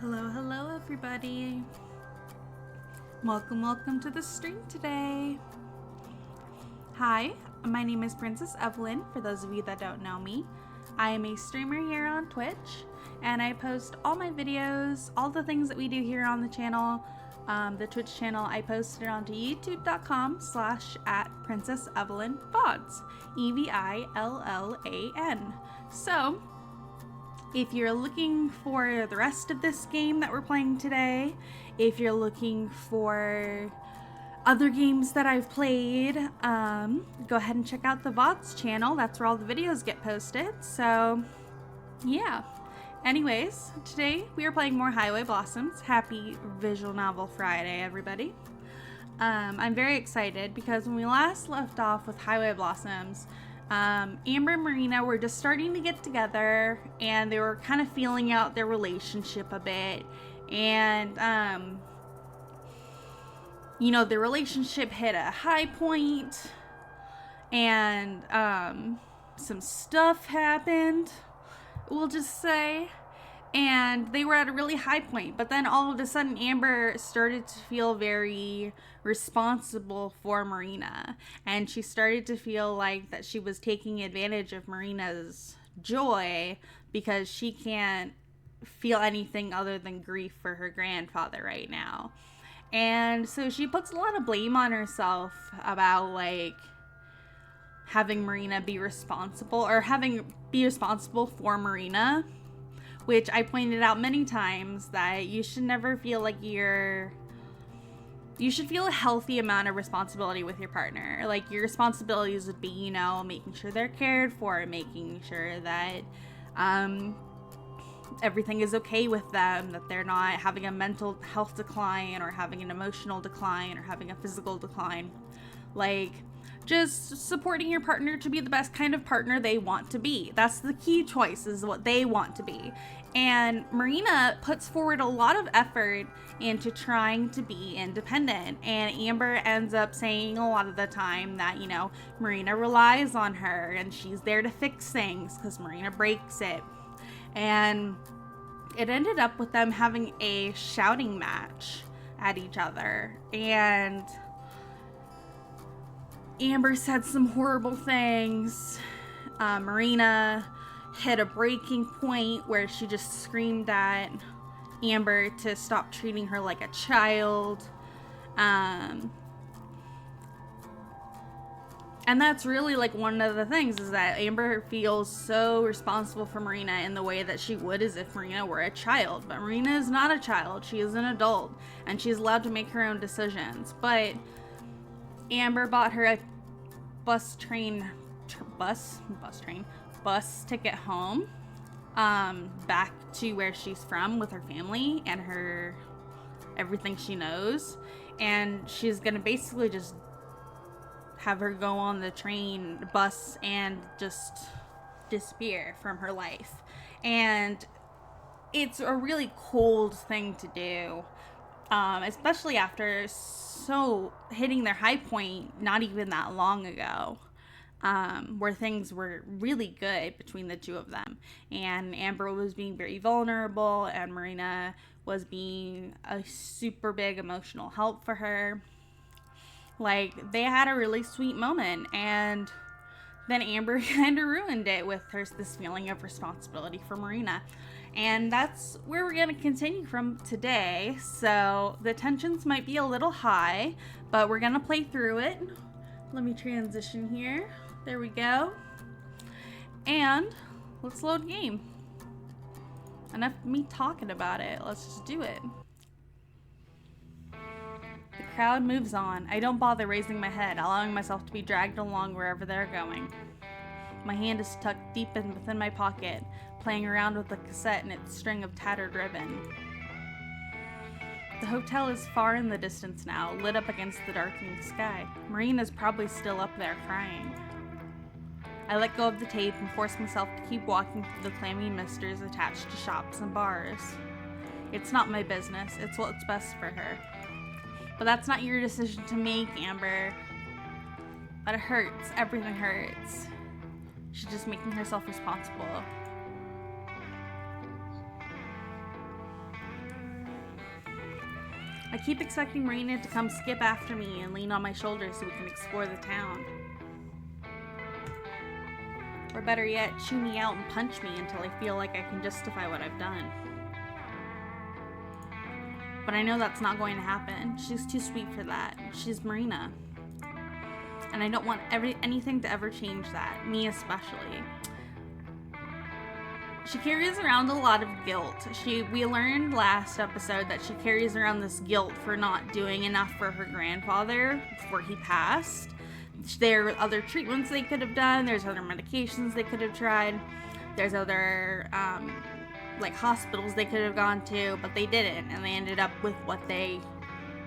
Hello, hello everybody. Welcome to the stream today. Hi, my name is Princess Evillan, for those of you that don't know me. I am a streamer here on Twitch, and I post all my videos, all the things that we do here on the channel. The Twitch channel, I posted it onto youtube.com/@princessevillanvods, EVILLAN. So, if you're looking for the rest of this game that we're playing today, if you're looking for other games that I've played, go ahead and check out the VODs channel. That's where all the videos get posted. So, yeah. Anyways, today we are playing more Highway Blossoms. Happy Visual Novel Friday, everybody. I'm very excited because when we last left off with Highway Blossoms, Amber and Marina were just starting to get together, and they were kind of feeling out their relationship a bit. And, their relationship hit a high point, and, some stuff happened, we'll just say. And they were at a really high point, but then all of a sudden Amber started to feel very responsible for Marina, and she started to feel like that she was taking advantage of Marina's joy because she can't feel anything other than grief for her grandfather right now. And so she puts a lot of blame on herself about having Marina be responsible, or be responsible for Marina, which I pointed out many times that you should never feel like you should feel a healthy amount of responsibility with your partner. Like, your responsibilities would be, making sure they're cared for, making sure that everything is okay with them, that they're not having a mental health decline or having an emotional decline or having a physical decline. Just supporting your partner to be the best kind of partner they want to be. That's the key choice, is what they want to be. And Marina puts forward a lot of effort into trying to be independent. And Amber ends up saying a lot of the time that, Marina relies on her and she's there to fix things because Marina breaks it. And it ended up with them having a shouting match at each other. And Amber said some horrible things. Marina hit a breaking point where she just screamed at Amber to stop treating her like a child. And that's really one of the things, is that Amber feels so responsible for Marina in the way that she would as if Marina were a child. But Marina is not a child. She is an adult, and she's allowed to make her own decisions. But Amber bought her a bus ticket home, back to where she's from with her family and everything she knows. And she's gonna basically just have her go on the bus and just disappear from her life. And it's a really cold thing to do. Especially after hitting their high point not even that long ago, where things were really good between the two of them. And Amber was being very vulnerable, and Marina was being a super big emotional help for her. They had a really sweet moment, and then Amber kind of ruined it with this feeling of responsibility for Marina. And that's where we're going to continue from today. So the tensions might be a little high, but we're going to play through it. Let me transition here. There we go. And let's load game. Enough of me talking about it. Let's just do it. The crowd moves on. I don't bother raising my head, allowing myself to be dragged along wherever they're going. My hand is tucked deep within my pocket, playing around with the cassette and its string of tattered ribbon. The hotel is far in the distance now, lit up against the darkening sky. Marina's probably still up there crying. I let go of the tape and force myself to keep walking through the clammy misters attached to shops and bars. It's not my business, it's what's best for her. But that's not your decision to make, Amber. But it hurts, everything hurts. She's just making herself responsible. I keep expecting Marina to come skip after me and lean on my shoulder so we can explore the town. Or better yet, chew me out and punch me until I feel like I can justify what I've done. But I know that's not going to happen. She's too sweet for that. She's Marina. And I don't want anything to ever change that, me especially. She carries around a lot of guilt. We learned last episode that she carries around this guilt for not doing enough for her grandfather before he passed. There are other treatments they could have done. There's other medications they could have tried. There's other hospitals they could have gone to, but they didn't, and they ended up with what they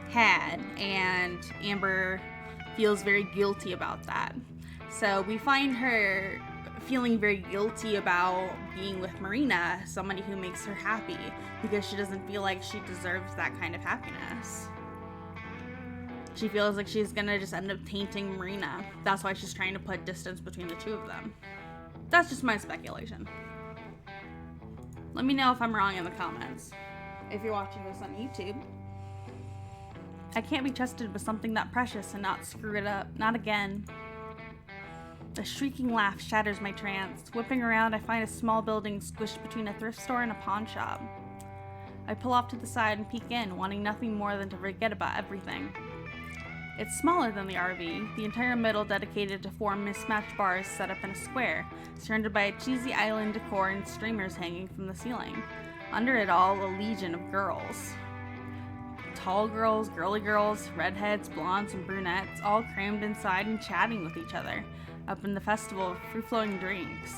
had. And Amber feels very guilty about that. So we find her feeling very guilty about being with Marina, somebody who makes her happy, because she doesn't feel like she deserves that kind of happiness. She feels like she's gonna just end up tainting Marina. That's why she's trying to put distance between the two of them. That's just my speculation. Let me know if I'm wrong in the comments, if you're watching this on YouTube. I can't be trusted with something that precious and not screw it up. Not again. A shrieking laugh shatters my trance. Whipping around, I find a small building squished between a thrift store and a pawn shop. I pull off to the side and peek in, wanting nothing more than to forget about everything. It's smaller than the RV, the entire middle dedicated to 4 mismatched bars set up in a square, surrounded by a cheesy island decor and streamers hanging from the ceiling. Under it all, a legion of girls. Tall girls, girly girls, redheads, blondes, and brunettes, all crammed inside and chatting with each other, up in the festival of free-flowing drinks.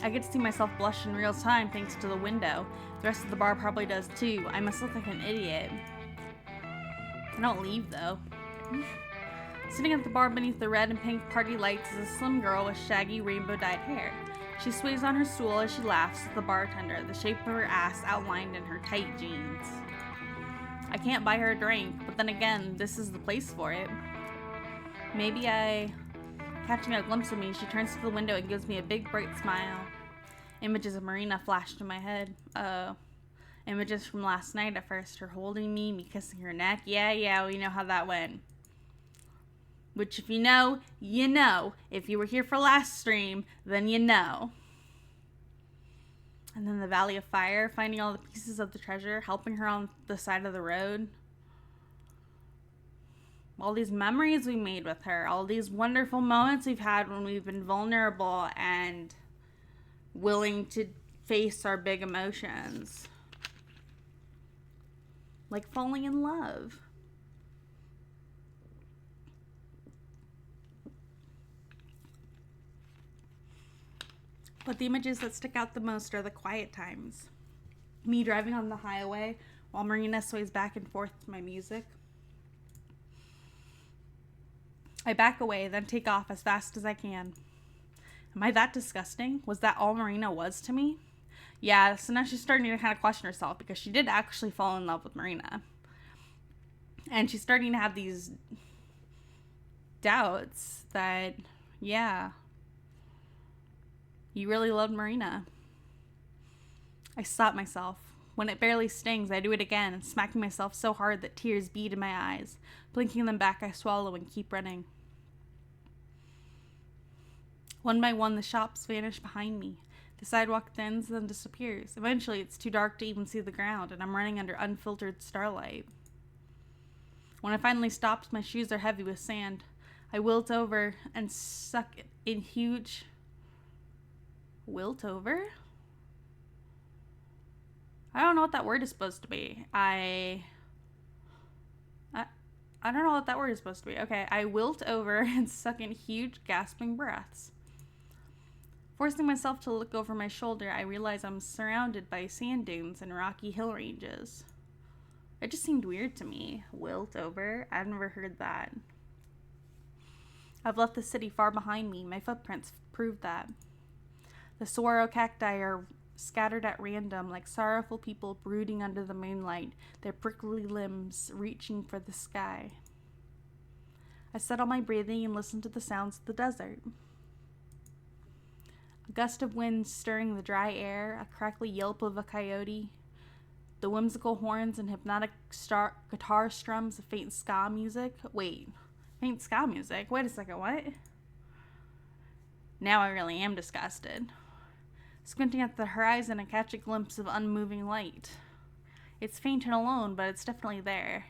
I get to see myself blush in real time thanks to the window. The rest of the bar probably does too. I must look like an idiot. I don't leave though. Sitting at the bar beneath the red and pink party lights is a slim girl with shaggy rainbow-dyed hair. She sways on her stool as she laughs at the bartender, the shape of her ass outlined in her tight jeans. I can't buy her a drink, but then again, this is the place for it. Catching a glimpse of me, she turns to the window and gives me a big, bright smile. Images of Marina flashed in my head. Images from last night at first, her holding me kissing her neck. Yeah, we know how that went. Which, if you know, you know. If you were here for last stream, then you know. And then the Valley of Fire, finding all the pieces of the treasure, helping her on the side of the road. All these memories we made with her, all these wonderful moments we've had when we've been vulnerable and willing to face our big emotions. Like falling in love. But the images that stick out the most are the quiet times. Me driving on the highway while Marina sways back and forth to my music. I back away, then take off as fast as I can. Am I that disgusting? Was that all Marina was to me? Yeah, so now she's starting to kind of question herself because she did actually fall in love with Marina. And she's starting to have these doubts that, yeah, you really loved Marina. I stop myself. When it barely stings, I do it again, smacking myself so hard that tears bead in my eyes. Blinking them back, I swallow and keep running. One by one, the shops vanish behind me. The sidewalk thins, then disappears. Eventually, it's too dark to even see the ground, and I'm running under unfiltered starlight. When I finally stop, my shoes are heavy with sand. I wilt over and suck in huge... Wilt over? I don't know what that word is supposed to be. I don't know what that word is supposed to be. Okay, I wilt over and suck in huge, gasping breaths. Forcing myself to look over my shoulder, I realize I'm surrounded by sand dunes and rocky hill ranges. It just seemed weird to me. Wilt over? I've never heard that. I've left the city far behind me. My footprints prove that. The saguaro cacti are scattered at random, like sorrowful people brooding under the moonlight, their prickly limbs reaching for the sky. I settle my breathing and listen to the sounds of the desert. gust of wind stirring the dry air, a crackly yelp of a coyote, the whimsical horns and hypnotic guitar strums of faint ska music. Wait, faint ska music? Wait a second, what? Now I really am disgusted. Squinting at the horizon, I catch a glimpse of unmoving light. It's faint and alone, but it's definitely there.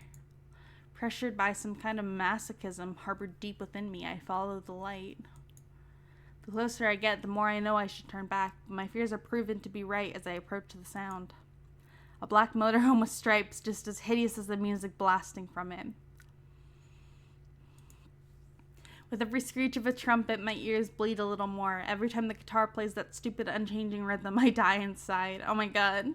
Pressured by some kind of masochism harbored deep within me, I follow the light. The closer I get, the more I know I should turn back, but my fears are proven to be right as I approach the sound. A black motorhome with stripes, just as hideous as the music blasting from it. With every screech of a trumpet, my ears bleed a little more. Every time the guitar plays that stupid, unchanging rhythm, I die inside. Oh my god.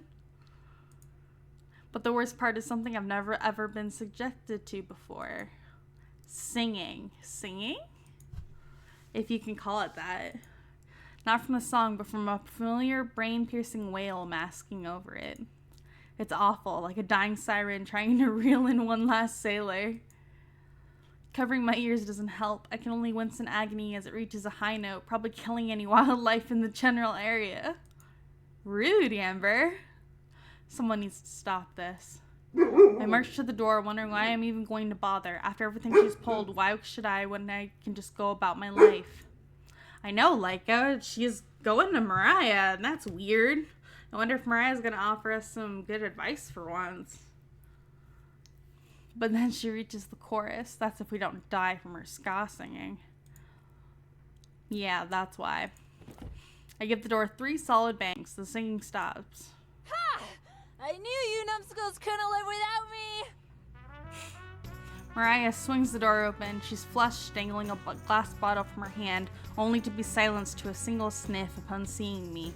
But the worst part is something I've never ever been subjected to before. Singing. Singing? If you can call it that. Not from the song, but from a familiar, brain-piercing wail masking over it. It's awful, like a dying siren trying to reel in one last sailor. Covering my ears doesn't help. I can only wince in agony as it reaches a high note, probably killing any wildlife in the general area. Rude, Amber. Someone needs to stop this. I march to the door, wondering why I'm even going to bother. After everything she's pulled, why should I when I can just go about my life? I know, Leica. She's going to Mariah, and that's weird. I wonder if Mariah's going to offer us some good advice for once. But then she reaches the chorus. That's if we don't die from her ska singing. Yeah, that's why. I give the door 3 solid bangs. The singing stops. Ha! I knew you numbskulls couldn't live without me! Mariah swings the door open. She's flushed, dangling a glass bottle from her hand, only to be silenced to a single sniff upon seeing me.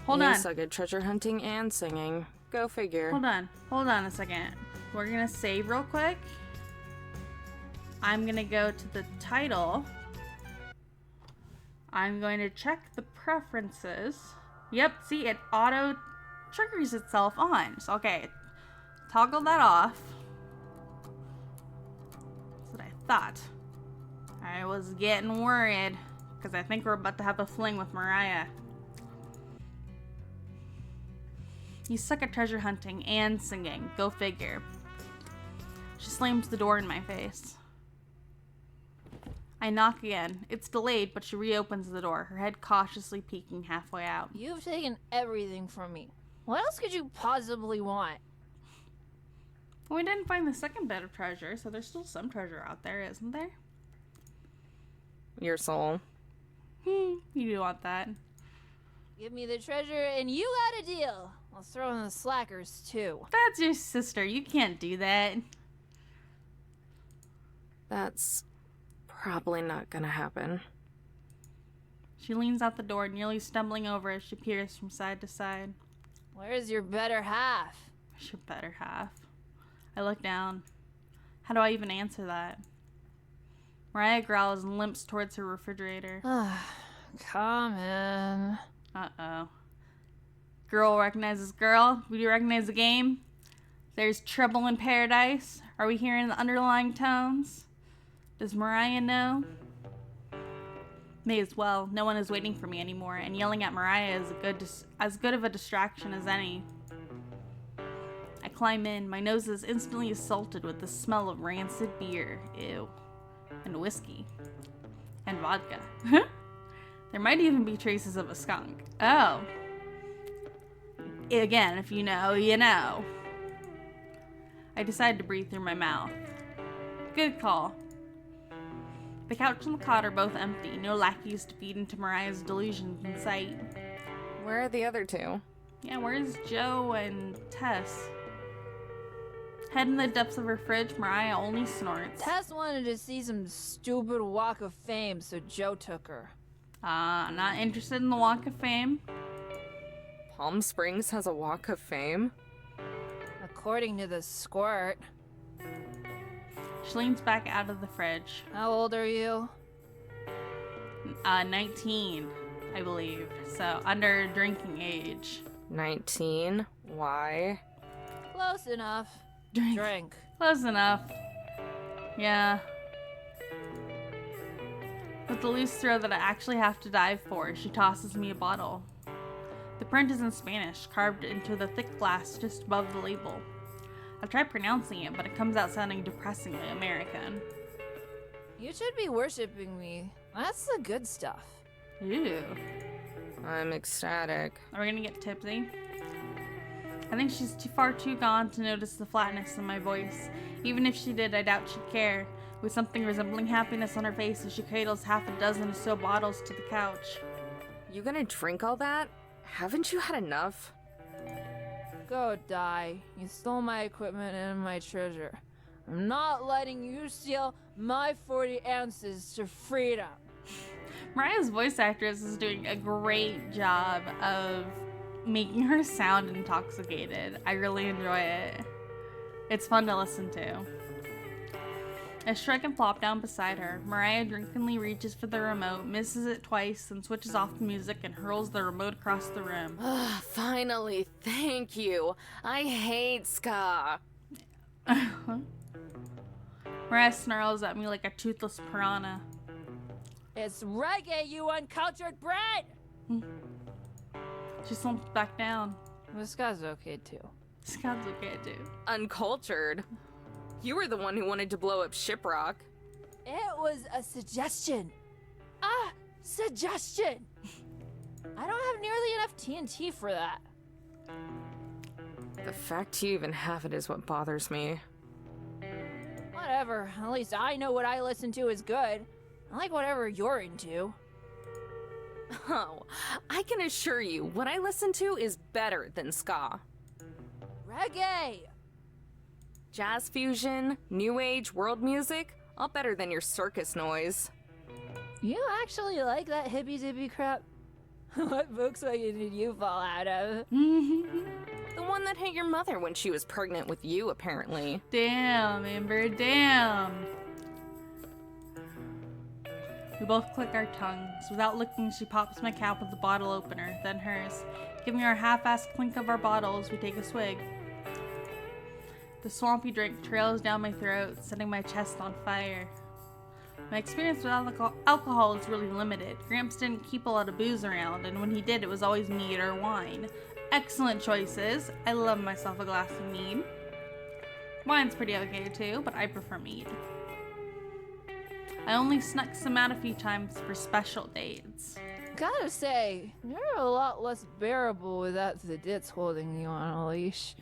Hold on. You suck at treasure hunting and singing. Go figure. Hold on a second. We're gonna save real quick. I'm gonna go to the title. I'm going to check the preferences. Yep, see, it auto triggers itself on. So, okay, toggle that off. That's what I thought. I was getting worried because I think we're about to have a fling with Mariah. You suck at treasure hunting and singing. Go figure. She slams the door in my face. I knock again. It's delayed, but she reopens the door, her head cautiously peeking halfway out. You've taken everything from me. What else could you possibly want? Well, we didn't find the second bit of treasure, so there's still some treasure out there, isn't there? Your soul. You do want that. Give me the treasure and you got a deal. I'll throw in the slackers too. That's your sister. You can't do that. That's probably not gonna happen. She leans out the door, nearly stumbling over as she peers from side to side. Where's your better half? Where's your better half? I look down. How do I even answer that? Mariah growls and limps towards her refrigerator. Come in. Uh-oh. Girl recognizes girl. We do recognize the game. There's trouble in paradise. Are we hearing the underlying tones? Does Mariah know? May as well. No one is waiting for me anymore, and yelling at Mariah is as good of a distraction as any. I climb in. My nose is instantly assaulted with the smell of rancid beer. Ew. And whiskey. And vodka. There might even be traces of a skunk. Oh. Again, if you know, you know. I decide to breathe through my mouth. Good call. The couch and the cot are both empty. No lackeys to feed into Mariah's delusions in sight. Where are the other 2? Yeah, where's Joe and Tess? Head in the depths of her fridge, Mariah only snorts. Tess wanted to see some stupid Walk of Fame, so Joe took her. Not interested in the Walk of Fame. Palm Springs has a Walk of Fame? According to the squirt. She leans back out of the fridge. How old are you? 19, I believe. So, under drinking age. 19? Why? Close enough. Drink. Close enough. Yeah. With the loose throw that I actually have to dive for, she tosses me a bottle. The print is in Spanish, carved into the thick glass just above the label. I tried pronouncing it, but it comes out sounding depressingly American. You should be worshipping me. That's the good stuff. Ew. I'm ecstatic. Are we gonna get tipsy? I think she's too gone to notice the flatness in my voice. Even if she did, I doubt she'd care. With something resembling happiness on her face as she cradles half a dozen or so bottles to the couch. You gonna drink all that? Haven't you had enough? Go die. You stole my equipment and my treasure. I'm not letting you steal my 40 ounces to freedom. Mariah's voice actress is doing a great job of making her sound intoxicated. I really enjoy it. It's fun to listen to. I shrug and plop down beside her. Mariah drunkenly reaches for the remote, misses it twice, then switches off the music and hurls the remote across the room. Finally, thank you. I hate ska. Mariah snarls at me like a toothless piranha. It's reggae, you uncultured brat! She slumps back down. This guy's okay too. Scott's okay too. Uncultured. You were the one who wanted to blow up Shiprock. It was a suggestion. Suggestion! I don't have nearly enough TNT for that. The fact you even have it is what bothers me. Whatever, at least I know what I listen to is good. I like whatever you're into. Oh, I can assure you, what I listen to is better than ska. Reggae! Jazz fusion, new age, world music, all better than your circus noise. You actually like that hippy-dippy crap? What Volkswagen did you fall out of? The one that hit your mother when she was pregnant with you, apparently. Damn, Amber, damn. We both click our tongues. Without looking, she pops my cap with the bottle opener, then hers. Giving her a half-assed clink of our bottles, we take a swig. The swampy drink trails down my throat, setting my chest on fire. My experience with alcohol is really limited. Gramps didn't keep a lot of booze around, and when he did, it was always mead or wine. Excellent choices. I love myself a glass of mead. Wine's pretty okay too, but I prefer mead. I only snuck some out a few times for special dates. Gotta say, you're a lot less bearable without the dits holding you on a leash.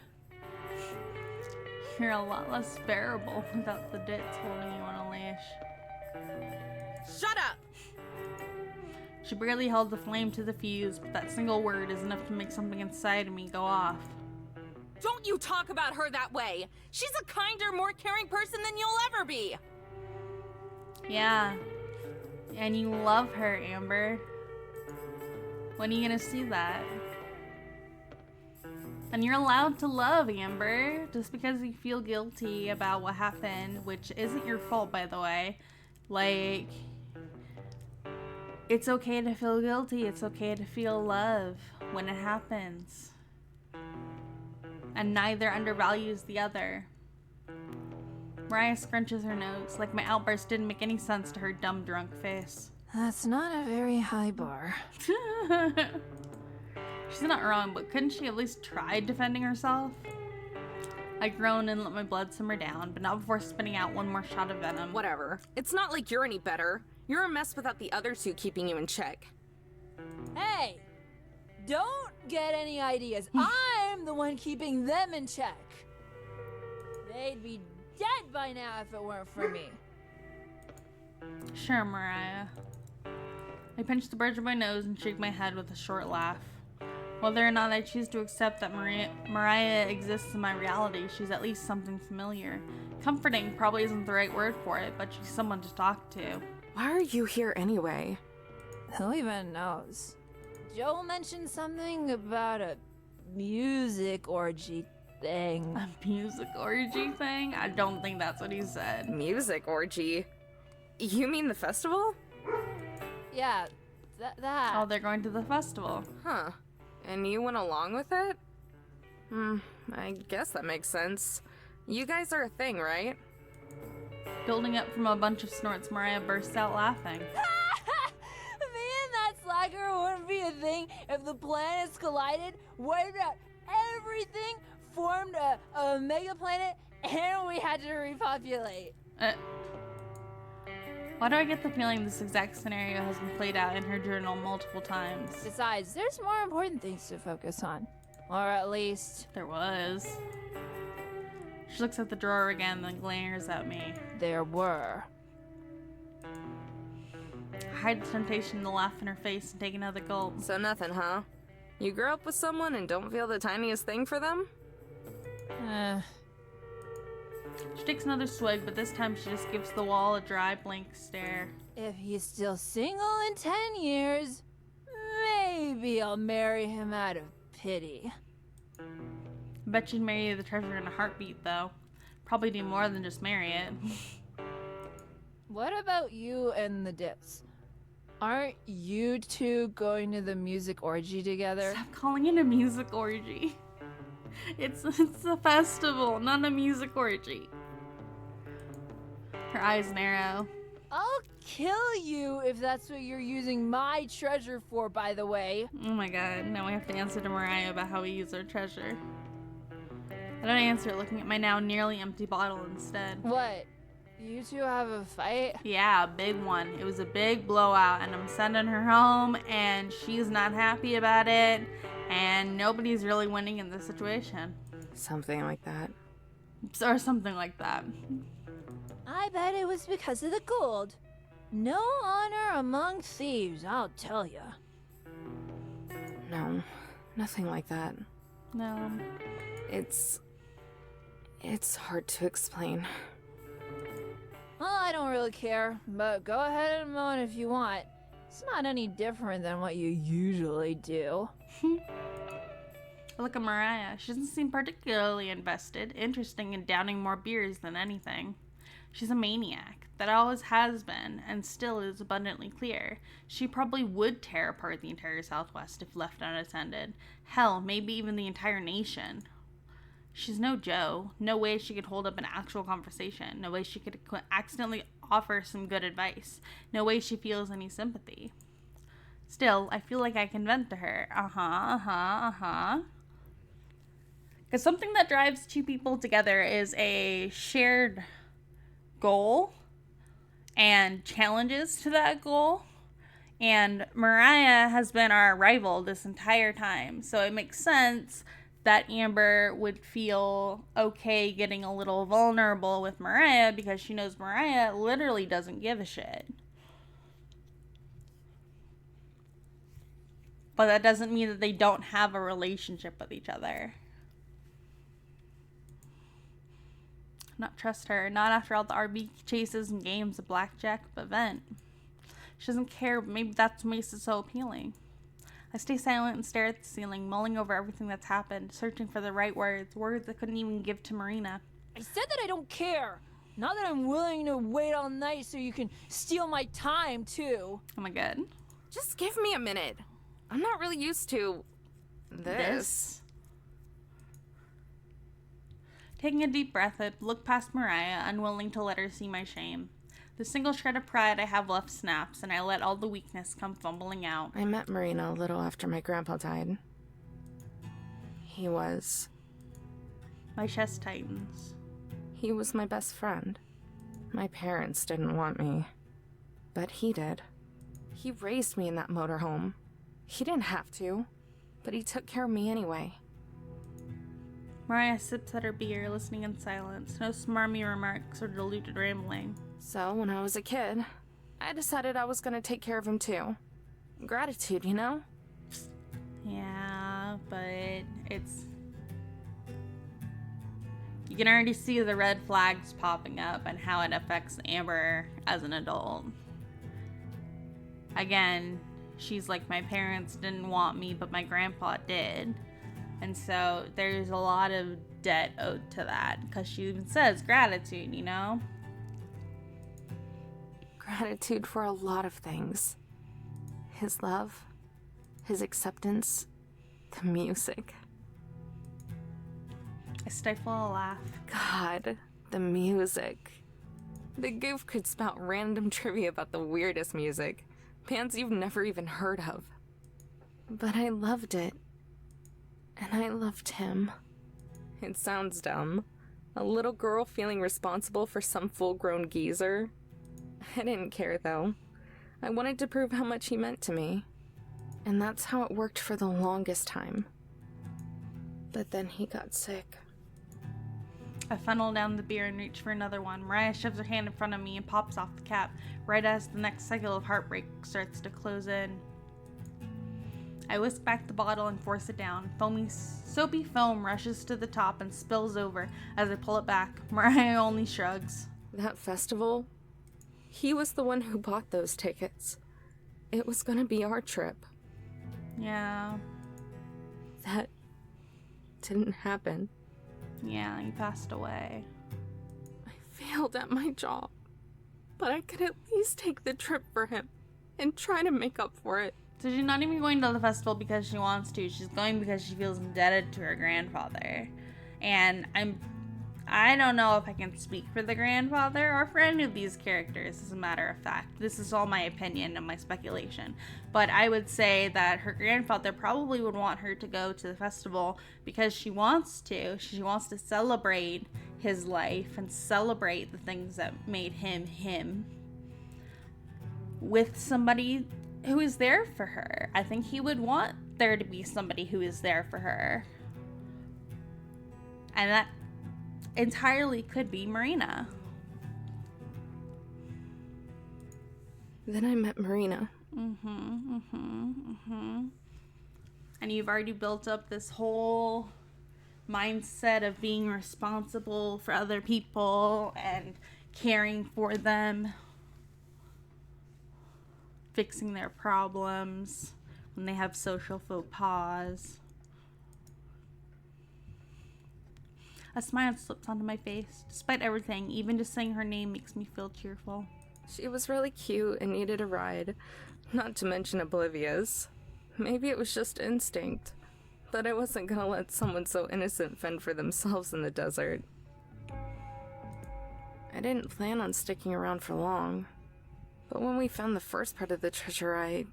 You're a lot less bearable without the dits holding you on a leash. Shut up! She barely held the flame to the fuse, but that single word is enough to make something inside of me go off. Don't you talk about her that way! She's a kinder, more caring person than you'll ever be! Yeah. And you love her, Amber. When are you gonna see that? And you're allowed to love, Amber, just because you feel guilty about what happened, which isn't your fault, by the way. Like, it's okay to feel guilty. It's okay to feel love when it happens. And neither undervalues the other. Mariah scrunches her nose, like my outburst didn't make any sense to her dumb drunk face. That's not a very high bar. She's not wrong, but couldn't she at least try defending herself? I groan and let my blood simmer down, but not before spitting out one more shot of venom. Whatever. It's not like you're any better. You're a mess without the other two keeping you in check. Hey! Don't get any ideas. I'm the one keeping them in check. They'd be dead by now if it weren't for me. Sure, Mariah. I pinch the bridge of my nose and shake my head with a short laugh. Whether or not I choose to accept that Mariah exists in my reality, she's at least something familiar. Comforting probably isn't the right word for it, but she's someone to talk to. Why are you here anyway? Who even knows? Joel mentioned something about a music orgy thing. A music orgy thing? I don't think that's what he said. Music orgy? You mean the festival? Yeah, that. Oh, they're going to the festival. Huh. And you went along with it? I guess that makes sense. You guys are a thing, right? Building up from a bunch of snorts, Mariah bursts out laughing. thing? If the planets collided, wiped out everything, formed a mega planet, and we had to repopulate. Why do I get the feeling this exact scenario has been played out in her journal multiple times? Besides, there's more important things to focus on. Or at least... There was. She looks at the drawer again, then glares at me. there were. I hide the temptation to laugh in her face and take another gulp. So nothing, huh? You grow up with someone and don't feel the tiniest thing for them? She takes another swig, but this time she just gives the wall a dry, blank stare. If he's still single in 10 years, maybe I'll marry him out of pity. I bet you'd marry the treasure in a heartbeat, though. Probably do more than just marry it. What about you and the Dips? Aren't you two going to the music orgy together? Stop calling it a music orgy. It's a festival, not a music orgy. Her eyes narrow. I'll kill you if that's what you're using my treasure for, by the way. Oh my god, now we have to answer to Mariah about how we use our treasure. I don't answer, looking at my now nearly empty bottle instead. What? You two have a fight? Yeah, a big one. It was a big blowout, and I'm sending her home, and she's not happy about it, and nobody's really winning in this situation. Something like that. Or something like that. I bet it was because of the gold. No honor among thieves, I'll tell ya. No, nothing like that. No. It's hard to explain. Well, I don't really care, but go ahead and moan if you want. It's not any different than what you usually do. Look at Mariah. She doesn't seem particularly invested, interesting in downing more beers than anything. She's a maniac. That always has been, and still is abundantly clear. She probably would tear apart the entire Southwest if left unattended. Hell, maybe even the entire nation. She's no Joe. No way she could hold up an actual conversation. No way she could accidentally offer some good advice. No way she feels any sympathy. Still, I feel like I can vent to her. Because something that drives two people together is a shared goal and challenges to that goal. And Mariah has been our rival this entire time. So it makes sense that Amber would feel okay getting a little vulnerable with Mariah because she knows Mariah literally doesn't give a shit. But that doesn't mean that they don't have a relationship with each other. Not trust her. Not after all the RB chases and games of blackjack, but vent. She doesn't care, but maybe that's what makes it so appealing. I stay silent and stare at the ceiling, mulling over everything that's happened, searching for the right words I couldn't even give to Marina. I said that I don't care. Not that I'm willing to wait all night so you can steal my time, too. Oh my god. Just give me a minute. I'm not really used to this. Taking a deep breath, I look past Mariah, unwilling to let her see my shame. The single shred of pride I have left snaps, and I let all the weakness come fumbling out. I met Marina a little after my grandpa died. He was My chest tightens. my best friend. My parents didn't want me, but he did. He raised me in that motorhome. He didn't have to, but he took care of me anyway. Mariah sips at her beer, listening in silence. No smarmy remarks or deluded rambling. So, when I was a kid, I decided I was gonna take care of him too. Gratitude, you know? Yeah, but it's... You can already see the red flags popping up and how it affects Amber as an adult. Again, she's like, my parents didn't want me, but my grandpa did. And so there's a lot of debt owed to that, because she even says gratitude, you know? Gratitude for a lot of things. His love, his acceptance, the music. I stifle a laugh. God, the music. The goof could spout random trivia about the weirdest music. Bands you've never even heard of. But I loved it. And I loved him. It sounds dumb. A little girl feeling responsible for some full-grown geezer. I didn't care, though. I wanted to prove how much he meant to me. And that's how it worked for the longest time. But then he got sick. I funnel down the beer and reach for another one. Mariah shoves her hand in front of me and pops off the cap, right as the next cycle of heartbreak starts to close in. I whisk back the bottle and force it down. Foamy, soapy foam rushes to the top and spills over as I pull it back. Mariah only shrugs. That festival? He was the one who bought those tickets. It was gonna be our trip. Yeah. That didn't happen. Yeah, he passed away. I failed at my job. But I could at least take the trip for him and try to make up for it. So she's not even going to the festival because she wants to. She's going because she feels indebted to her grandfather. And I don't know if I can speak for the grandfather or for any of these characters, as a matter of fact. This is all my opinion and my speculation. But I would say that her grandfather probably would want her to go to the festival because she wants to. She wants to celebrate his life and celebrate the things that made him him with somebody who is there for her. I think he would want there to be somebody who is there for her. And that entirely could be Marina. Then I met Marina. And you've already built up this whole mindset of being responsible for other people and caring for them, fixing their problems when they have social faux pas. A smile slips onto my face. Despite everything, even just saying her name makes me feel cheerful. She was really cute and needed a ride, not to mention oblivious. Maybe it was just instinct, but I wasn't gonna let someone so innocent fend for themselves in the desert. I didn't plan on sticking around for long, but when we found the first part of the treasure, I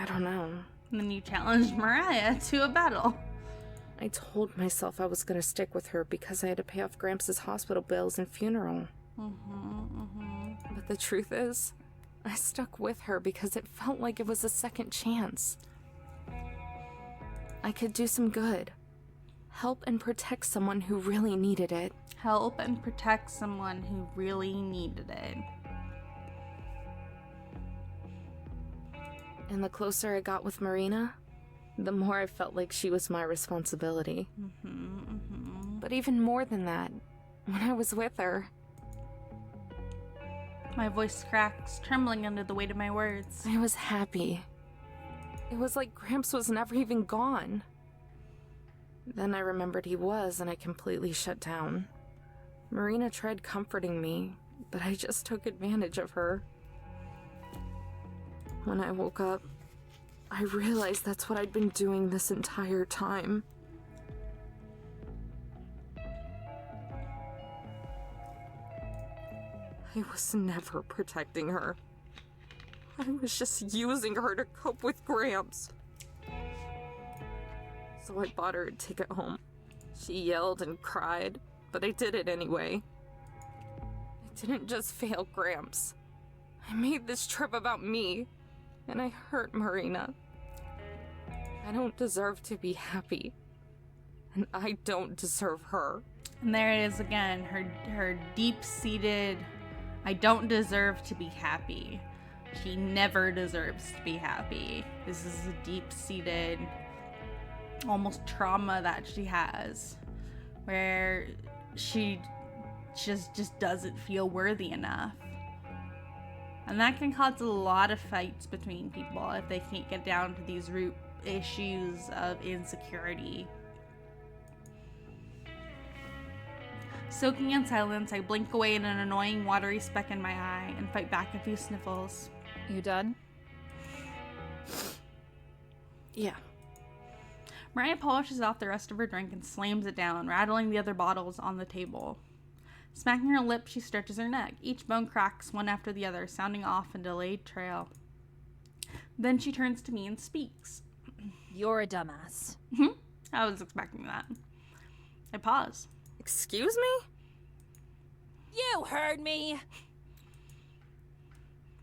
don't know. And then you challenged Mariah to a battle. I told myself I was gonna stick with her because I had to pay off Gramps' hospital bills and funeral. But the truth is, I stuck with her because it felt like it was a second chance. I could do some good. Help and protect someone who really needed it. Help and protect someone who really needed it. And the closer I got with Marina, the more I felt like she was my responsibility. But even more than that, when I was with her... My voice cracks, trembling under the weight of my words. I was happy. It was like Gramps was never even gone. Then I remembered he was, and I completely shut down. Marina tried comforting me, but I just took advantage of her. When I woke up, I realized that's what I'd been doing this entire time. I was never protecting her. I was just using her to cope with Gramps. So I bought her a ticket home. She yelled and cried, but I did it anyway. I didn't just fail Gramps. I made this trip about me, and I hurt Marina. I don't deserve to be happy, and I don't deserve her. And there it is again, her deep-seated, I don't deserve to be happy. She never deserves to be happy. This is a deep-seated, almost trauma that she has, where she just doesn't feel worthy enough. And that can cause a lot of fights between people if they can't get down to these root issues of insecurity. Soaking in silence, I blink away in an annoying watery speck in my eye and fight back a few sniffles. You done? Yeah. Mariah polishes off the rest of her drink and slams it down, rattling the other bottles on the table. Smacking her lip, she stretches her neck. Each bone cracks one after the other, sounding off in delayed trail. Then she turns to me and speaks. You're a dumbass. I was expecting that. I pause. Excuse me? You heard me.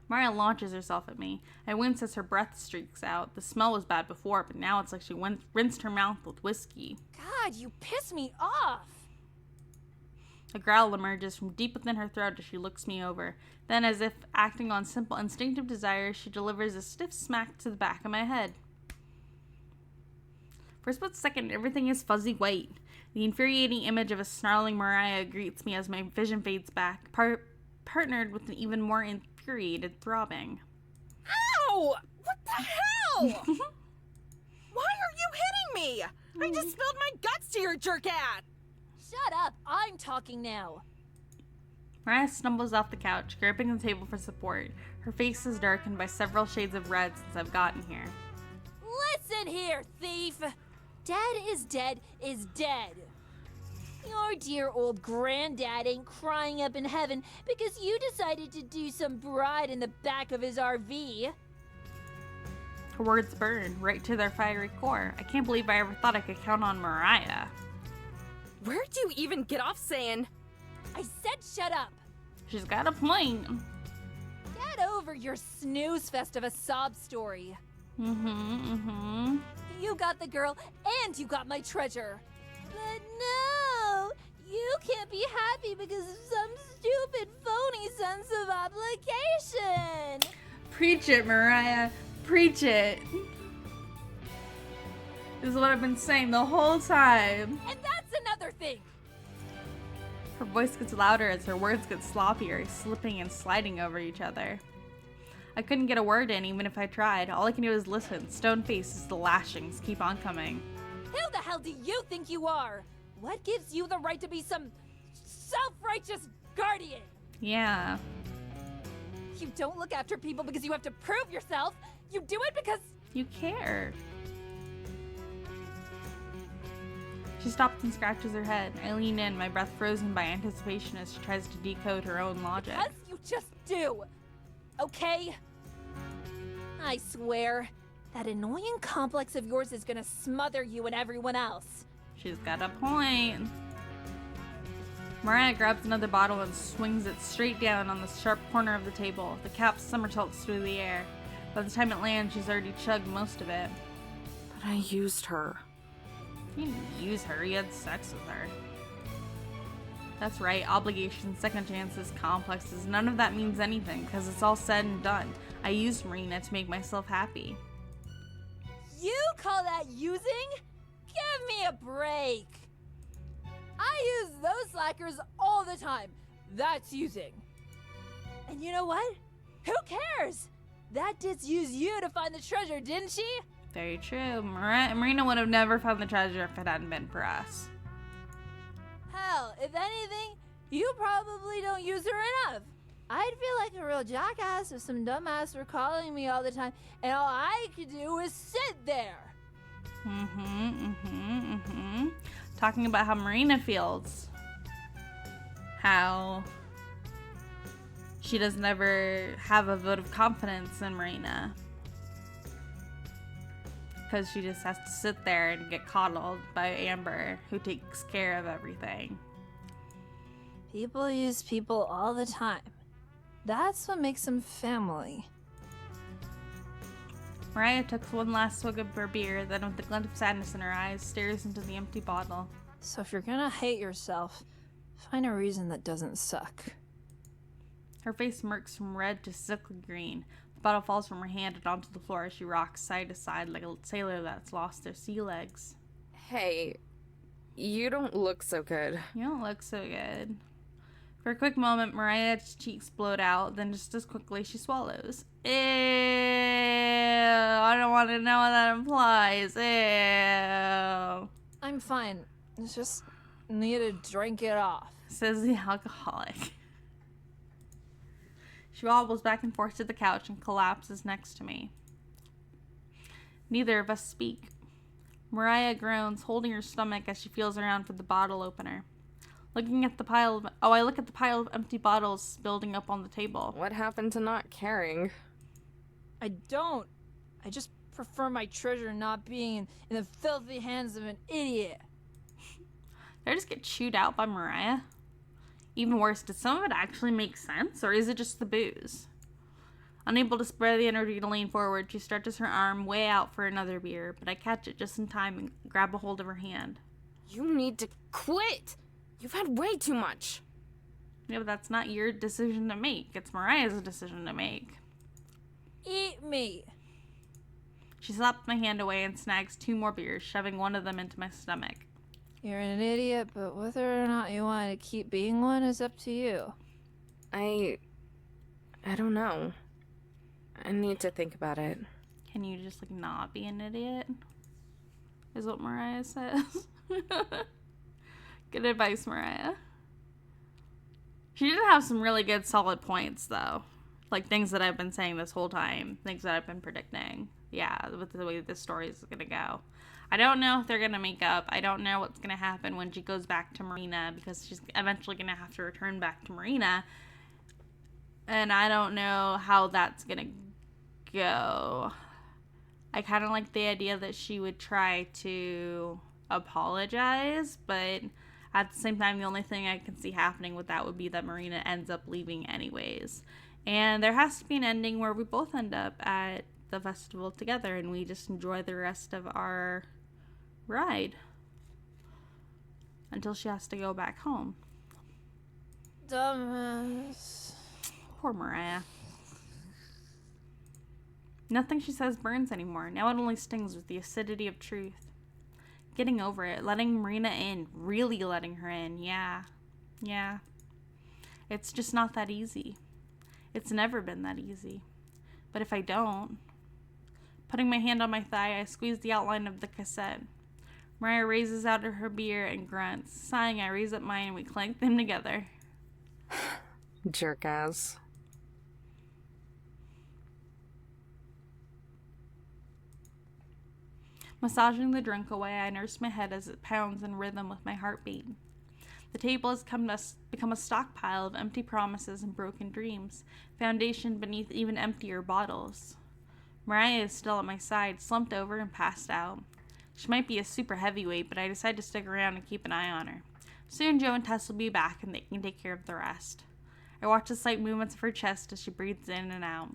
Mariah launches herself at me. I wince as her breath streaks out. The smell was bad before, but now it's like she rinsed her mouth with whiskey. God, you piss me off. A growl emerges from deep within her throat as she looks me over. Then, as if acting on simple instinctive desire, she delivers a stiff smack to the back of my head. For a split second, everything is fuzzy white. The infuriating image of a snarling Mariah greets me as my vision fades back, partnered with an even more infuriated throbbing. Ow! What the hell? Why are you hitting me? I just spilled my guts to your jerk ass! Shut up. I'm talking now. Mariah stumbles off the couch, gripping the table for support. Her face is darkened by several shades of red since I've gotten here. Listen here, thief. Dead is dead is dead. Your dear old granddad ain't crying up in heaven because you decided to do some bride in the back of his RV. Her words burn right to their fiery core. I can't believe I ever thought I could count on Mariah. Where'd you even get off saying? I said shut up. She's got a point. Get over your snooze fest of a sob story. You got the girl and you got my treasure. But no, you can't be happy because of some stupid phony sense of obligation. Preach it, Mariah. Preach it. This is what I've been saying the whole time. And that's another thing. Her voice gets louder as her words get sloppier, slipping and sliding over each other. I couldn't get a word in even if I tried. All I can do is listen, stone-faced as the lashings keep on coming. Who the hell do you think you are? What gives you the right to be some self-righteous guardian? Yeah. You don't look after people because you have to prove yourself. You do it because... You care. She stops and scratches her head. I lean in, my breath frozen by anticipation as she tries to decode her own logic. Because you just do. Okay? I swear, that annoying complex of yours is gonna smother you and everyone else. She's got a point. Mariah grabs another bottle and swings it straight down on the sharp corner of the table. The cap somersaults through the air. By the time it lands, she's already chugged most of it. But I used her. You didn't use her, you had sex with her. That's right, obligations, second chances, complexes, none of that means anything because it's all said and done. I used Marina to make myself happy. You call that using? Give me a break. I use those slackers all the time. That's using. And you know what? Who cares? That did use you to find the treasure, didn't she? Very true. Marina would have never found the treasure if it hadn't been for us. Hell, if anything, you probably don't use her enough. I'd feel like a real jackass if some dumbass were calling me all the time and all I could do was sit there. Talking about how Marina feels. How she doesn't ever have a vote of confidence in Marina. Because she just has to sit there and get coddled by Amber, who takes care of everything. People use people all the time. That's what makes them family. Mariah took one last swig of her beer, then with a glint of sadness in her eyes, stares into the empty bottle. So if you're gonna hate yourself, find a reason that doesn't suck. Her face smirks from red to sickly green. The bottle falls from her hand and onto the floor as she rocks side to side like a sailor that's lost their sea legs. Hey, you don't look so good. You don't look so good. For a quick moment, Mariah's cheeks blowed out, then just as quickly she swallows. Ew, I don't want to know what that implies. Ew. I'm fine. It's just need to drink it off. Says the alcoholic. She wobbles back and forth to the couch and collapses next to me. Neither of us speak. Mariah groans, holding her stomach as she feels around for the bottle opener. I look at the pile of empty bottles building up on the table. What happened to not caring? I don't I just prefer my treasure not being in the filthy hands of an idiot. Did I just get chewed out by Mariah? Even worse, did some of it actually make sense, or is it just the booze? Unable to spare the energy to lean forward, she stretches her arm way out for another beer, but I catch it just in time and grab a hold of her hand. You need to quit! You've had way too much. Yeah, but that's not your decision to make. It's Mariah's decision to make. Eat me! She slaps my hand away and snags 2 more beers, shoving one of them into my stomach. You're an idiot, but whether or not you want to keep being one is up to you. I don't know. I need to think about it. Can you just, like, not be an idiot? Is what Mariah says. Good advice, Mariah. She did have some really good, solid points, though. Like, things that I've been saying this whole time. Things that I've been predicting. Yeah, with the way this story is going to go. I don't know if they're going to make up. I don't know what's going to happen when she goes back to Marina, because she's eventually going to have to return back to Marina. And I don't know how that's going to go. I kind of like the idea that she would try to apologize, but at the same time, the only thing I can see happening with that would be that Marina ends up leaving anyways. And there has to be an ending where we both end up at the festival together and we just enjoy the rest of our ride until she has to go back home. Dumbass. Poor Mariah. Nothing she says burns anymore. Now it only stings with the acidity of truth. Getting over it, letting Marina in, really letting her in, yeah. It's just not that easy. It's never been that easy. But if I don't... Putting my hand on my thigh, I squeeze the outline of the cassette. Mariah raises out her beer and grunts. Sighing, I raise up mine and we clank them together. Jerk-ass. Massaging the drink away, I nurse my head as it pounds in rhythm with my heartbeat. The table has become a stockpile of empty promises and broken dreams, foundation beneath even emptier bottles. Mariah is still at my side, slumped over and passed out. She might be a super heavyweight, but I decide to stick around and keep an eye on her. Soon Joe and Tess will be back and they can take care of the rest. I watch the slight movements of her chest as she breathes in and out.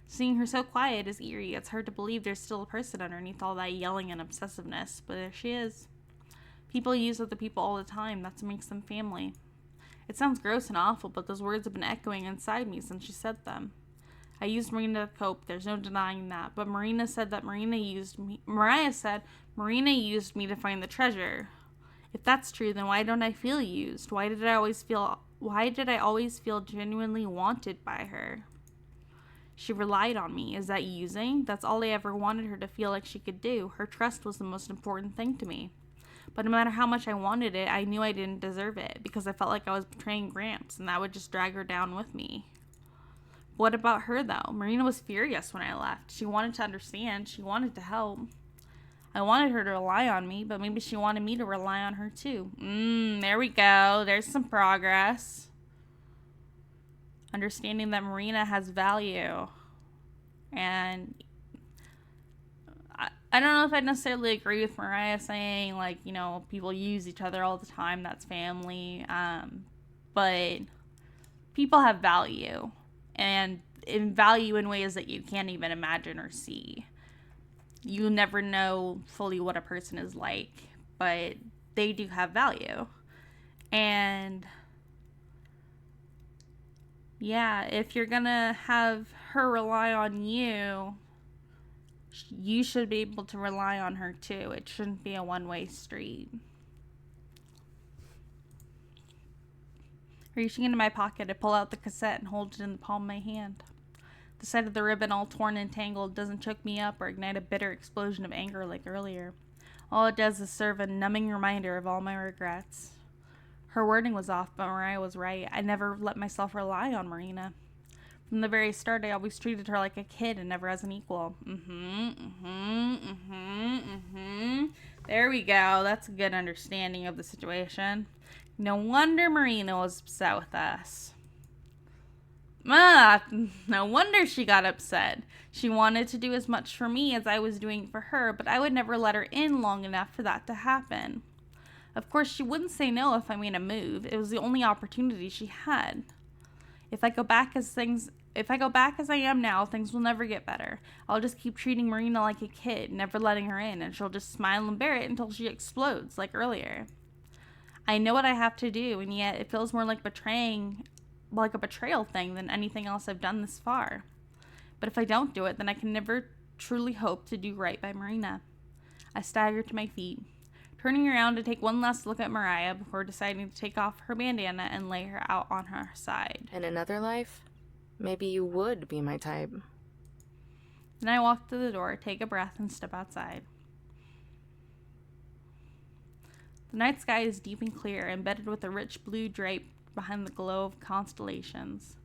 Seeing her so quiet is eerie. It's hard to believe there's still a person underneath all that yelling and obsessiveness, but there she is. People use other people all the time. That's what makes them family. It sounds gross and awful, but those words have been echoing inside me since she said them. I used Marina to cope, there's no denying that, but Mariah said Marina used me to find the treasure. If that's true, then why don't I feel used? Why did I always feel genuinely wanted by her? She relied on me. Is that using? That's all I ever wanted her to feel like she could do. Her trust was the most important thing to me. But no matter how much I wanted it, I knew I didn't deserve it, because I felt like I was betraying Gramps, and that would just drag her down with me. What about her, though? Marina was furious when I left. She wanted to understand. She wanted to help. I wanted her to rely on me, but maybe she wanted me to rely on her, too. There we go. There's some progress. Understanding that Marina has value. And I don't know if I necessarily agree with Mariah saying, like, you know, people use each other all the time. That's family. But people have value. And in value in ways that you can't even imagine or see. You never know fully what a person is like, but they do have value. And yeah, if you're gonna have her rely on you, you should be able to rely on her too. It shouldn't be a one-way street. Reaching into my pocket, I pull out the cassette and hold it in the palm of my hand. The sight of the ribbon all torn and tangled doesn't choke me up or ignite a bitter explosion of anger like earlier. All it does is serve a numbing reminder of all my regrets. Her wording was off, but Mariah was right. I never let myself rely on Marina. From the very start, I always treated her like a kid and never as an equal. There we go. That's a good understanding of the situation. No wonder Marina was upset with us. Ah, no wonder she got upset. She wanted to do as much for me as I was doing for her, but I would never let her in long enough for that to happen. Of course, she wouldn't say no if I made a move. It was the only opportunity she had. If I go back as I am now, things will never get better. I'll just keep treating Marina like a kid, never letting her in, and she'll just smile and bear it until she explodes, like earlier. I know what I have to do, and yet it feels more like a betrayal thing than anything else I've done this far. But if I don't do it, then I can never truly hope to do right by Marina. I stagger to my feet, turning around to take one last look at Mariah before deciding to take off her bandana and lay her out on her side. In another life, maybe you would be my type. Then I walk to the door, take a breath, and step outside. The night sky is deep and clear, embedded with a rich blue drape behind the glow of constellations.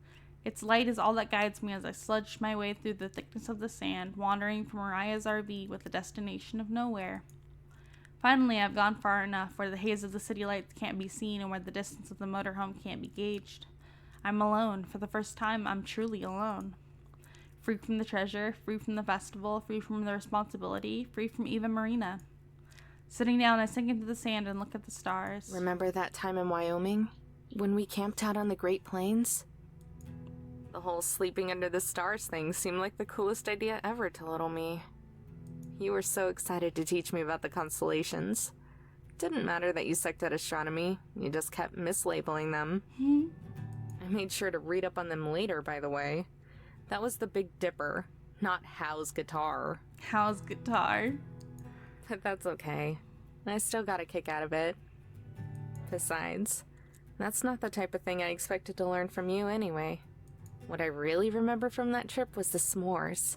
Its light is all that guides me as I sludge my way through the thickness of the sand, wandering from Mariah's RV with a destination of nowhere. Finally, I've gone far enough where the haze of the city lights can't be seen and where the distance of the motorhome can't be gauged. I'm alone. For the first time, I'm truly alone. Free from the treasure, free from the festival, free from the responsibility, free from even Marina. Sitting down, I sink into the sand and look at the stars. Remember that time in Wyoming? When we camped out on the Great Plains? The whole sleeping under the stars thing seemed like the coolest idea ever to little me. You were so excited to teach me about the constellations. Didn't matter that you sucked at astronomy, you just kept mislabeling them. I made sure to read up on them later, by the way. That was the Big Dipper, not Hal's guitar. Hal's guitar? But that's okay. I still got a kick out of it. Besides, that's not the type of thing I expected to learn from you anyway. What I really remember from that trip was the s'mores.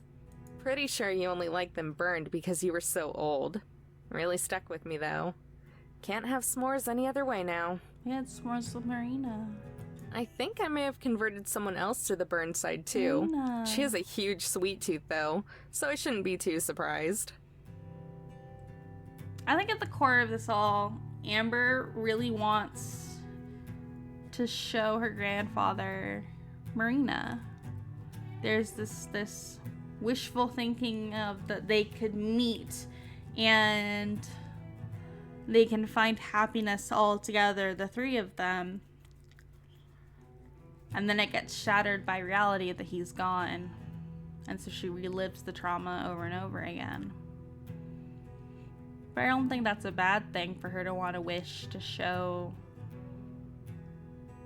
Pretty sure you only liked them burned because you were so old. Really stuck with me, though. Can't have s'mores any other way now. We had s'mores with Marina. I think I may have converted someone else to the burn side, too. Marina. She has a huge sweet tooth, though, so I shouldn't be too surprised. I think at the core of this all, Amber really wants to show her grandfather Marina. There's this wishful thinking of that they could meet and they can find happiness all together, the three of them. And then it gets shattered by reality that he's gone. And so she relives the trauma over and over again. But I don't think that's a bad thing for her to want to wish to show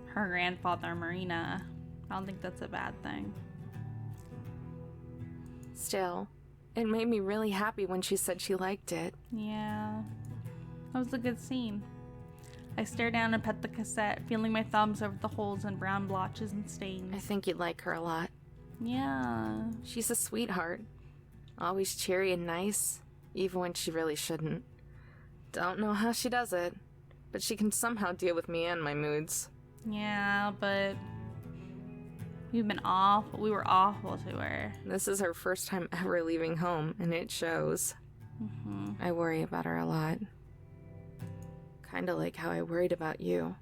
her grandfather Marina. I don't think that's a bad thing. Still, it made me really happy when she said she liked it. Yeah, that was a good scene. I stare down and pet the cassette, feeling my thumbs over the holes and brown blotches and stains. I think you'd like her a lot. Yeah. She's a sweetheart. Always cheery and nice, even when she really shouldn't. Don't know how she does it, but she can somehow deal with me and my moods. Yeah, but we've been awful. We were awful to her. This is her first time ever leaving home, and it shows. I worry about her a lot. Kinda like how I worried about you.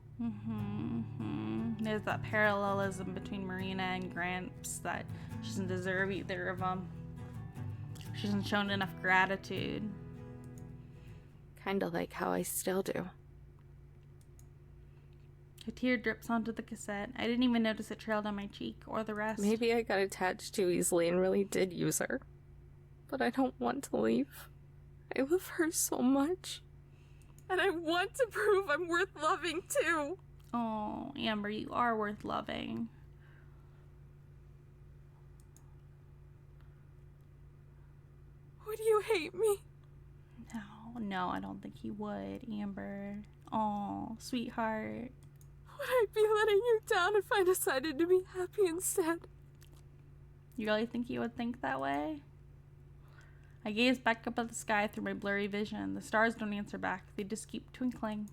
There's that parallelism between Marina and Gramps that she doesn't deserve either of them. She hasn't shown enough gratitude. Kinda like how I still do. A tear drips onto the cassette. I didn't even notice it trailed on my cheek or the rest. Maybe I got attached too easily and really did use her. But I don't want to leave. I love her so much. And I want to prove I'm worth loving too. Oh, Amber, you are worth loving. Would you hate me? No, I don't think he would, Amber. Oh, sweetheart. Would I be letting you down if I decided to be happy instead? You really think he would think that way? I gaze back up at the sky through my blurry vision. The stars don't answer back. They just keep twinkling.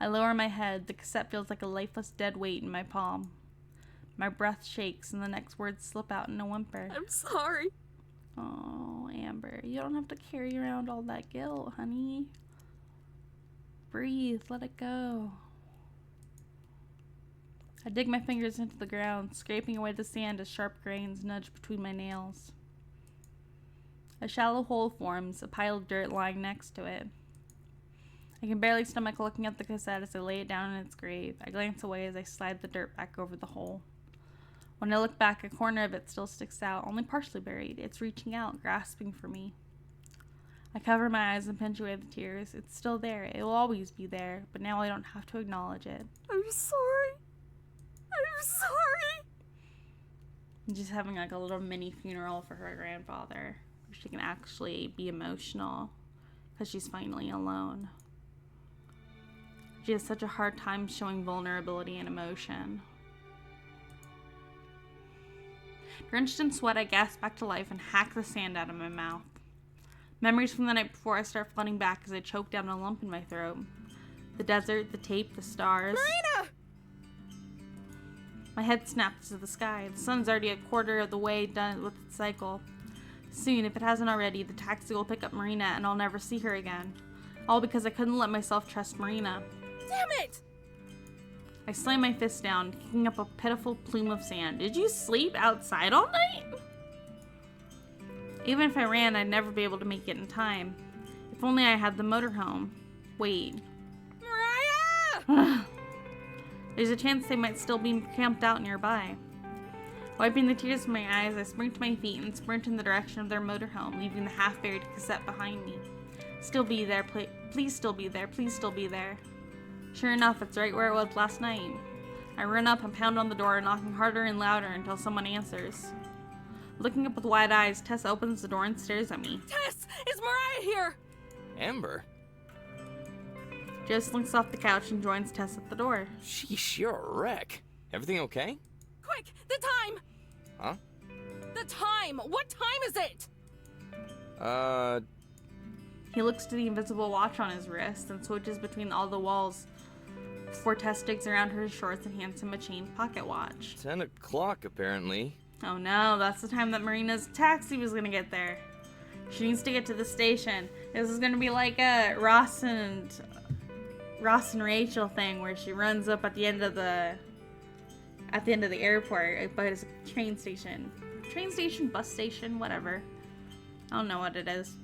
I lower my head. The cassette feels like a lifeless dead weight in my palm. My breath shakes and the next words slip out in a whimper. I'm sorry. Oh, Amber, you don't have to carry around all that guilt, honey. Breathe, let it go. I dig my fingers into the ground, scraping away the sand as sharp grains nudge between my nails. A shallow hole forms, a pile of dirt lying next to it. I can barely stomach looking at the cassette as I lay it down in its grave. I glance away as I slide the dirt back over the hole. When I look back, a corner of it still sticks out, only partially buried. It's reaching out, grasping for me. I cover my eyes and pinch away the tears. It's still there. It will always be there, but now I don't have to acknowledge it. I'm sorry. I'm sorry. I'm just having like a little mini funeral for her grandfather. She can actually be emotional because she's finally alone. She has such a hard time showing vulnerability and emotion. Drenched in sweat, I gasp back to life and hack the sand out of my mouth. Memories from the night before I start flooding back as I choke down a lump in my throat. The desert, the tape, the stars. Marina! My head snaps to the sky. The sun's already a quarter of the way done with its cycle. Soon, if it hasn't already, the taxi will pick up Marina and I'll never see her again. All because I couldn't let myself trust Marina. Damn it! I slam my fist down, kicking up a pitiful plume of sand. Did you sleep outside all night? Even if I ran, I'd never be able to make it in time. If only I had the motorhome. Wait. Mariah! There's a chance they might still be camped out nearby. Wiping the tears from my eyes, I spring to my feet and sprint in the direction of their motorhome, leaving the half-buried cassette behind me. Still be there, please still be there, please still be there. Sure enough, it's right where it was last night. I run up and pound on the door, knocking harder and louder until someone answers. Looking up with wide eyes, Tess opens the door and stares at me. Tess! Is Mariah here? Amber? Joe slinks off the couch and joins Tess at the door. Sheesh, you're a wreck. Everything okay? Quick, the time! Huh? The time! What time is it? He looks to the invisible watch on his wrist and switches between all the walls before Tess digs around her shorts and hands him a chain pocket watch. 10 o'clock, apparently. Oh no, that's the time that Marina's taxi was gonna get there. She needs to get to the station. This is gonna be like a Ross and Rachel thing where she runs up at the end of the airport, but it's a train station, bus station, whatever. I don't know what it is.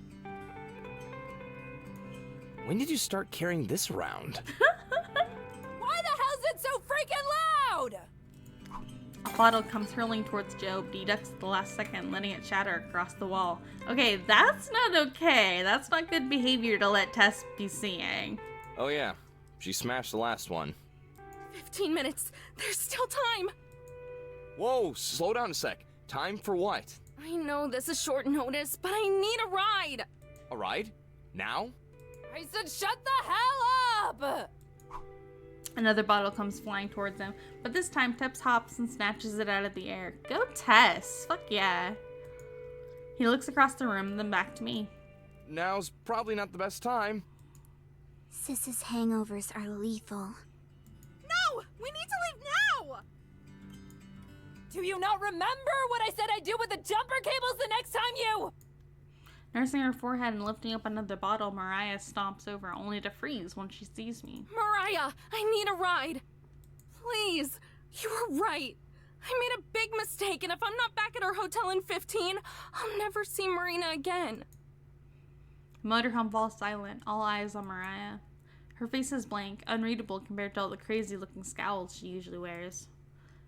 When did you start carrying this around? Why the hell's it so freaking loud? A bottle comes hurling towards Joe, but he ducks at the last second, letting it shatter across the wall. Okay, that's not okay. That's not good behavior to let Tess be seeing. Oh yeah, she smashed the last one. 15 minutes. There's still time. Whoa, slow down a sec. Time for what? I know this is short notice, but I need a ride. A ride? Now? I said shut the hell up! Another bottle comes flying towards him, but this time Tess hops and snatches it out of the air. Go Tess! Fuck yeah. He looks across the room, then back to me. Now's probably not the best time. Sis's hangovers are lethal. No! We need to leave now! Do you not remember what I said I'd do with the jumper cables the next time you... Nursing her forehead and lifting up another bottle, Mariah stomps over, only to freeze when she sees me. Mariah, I need a ride. Please. You were right. I made a big mistake, and if I'm not back at our hotel in 15, I'll never see Marina again. The motorhome falls silent, all eyes on Mariah. Her face is blank, unreadable compared to all the crazy-looking scowls she usually wears.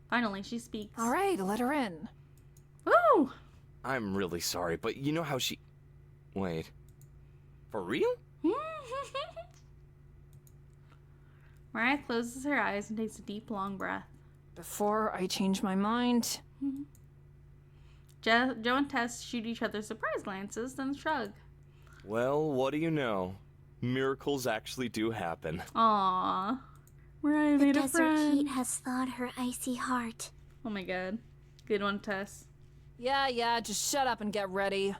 Finally, she speaks. All right, let her in. Woo! I'm really sorry, but you know how she... Wait. For real? Mariah closes her eyes and takes a deep, long breath. Before I change my mind... Joe and Tess shoot each other surprise glances, then shrug. Well, what do you know? Miracles actually do happen. Aww. Mariah The made a desert friend. heat has thawed her icy heart. Oh my god. Good one, Tess. Yeah, just shut up and get ready.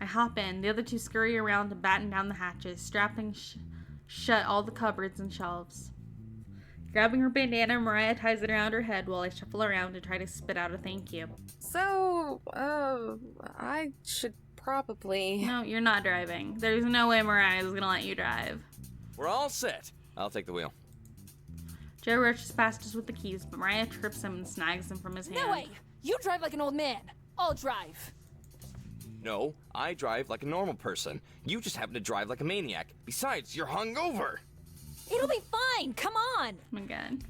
I hop in. The other two scurry around and batten down the hatches, strapping shut all the cupboards and shelves. Grabbing her bandana, Mariah ties it around her head while I shuffle around and try to spit out a thank you. So, I should probably... No, you're not driving. There's no way Mariah is gonna let you drive. We're all set. I'll take the wheel. Joe rushes past us with the keys, but Mariah trips him and snags them from his hand. No way! You drive like an old man. I'll drive. No, I drive like a normal person. You just happen to drive like a maniac. Besides, you're hungover. It'll be fine. Come on. Oh my god.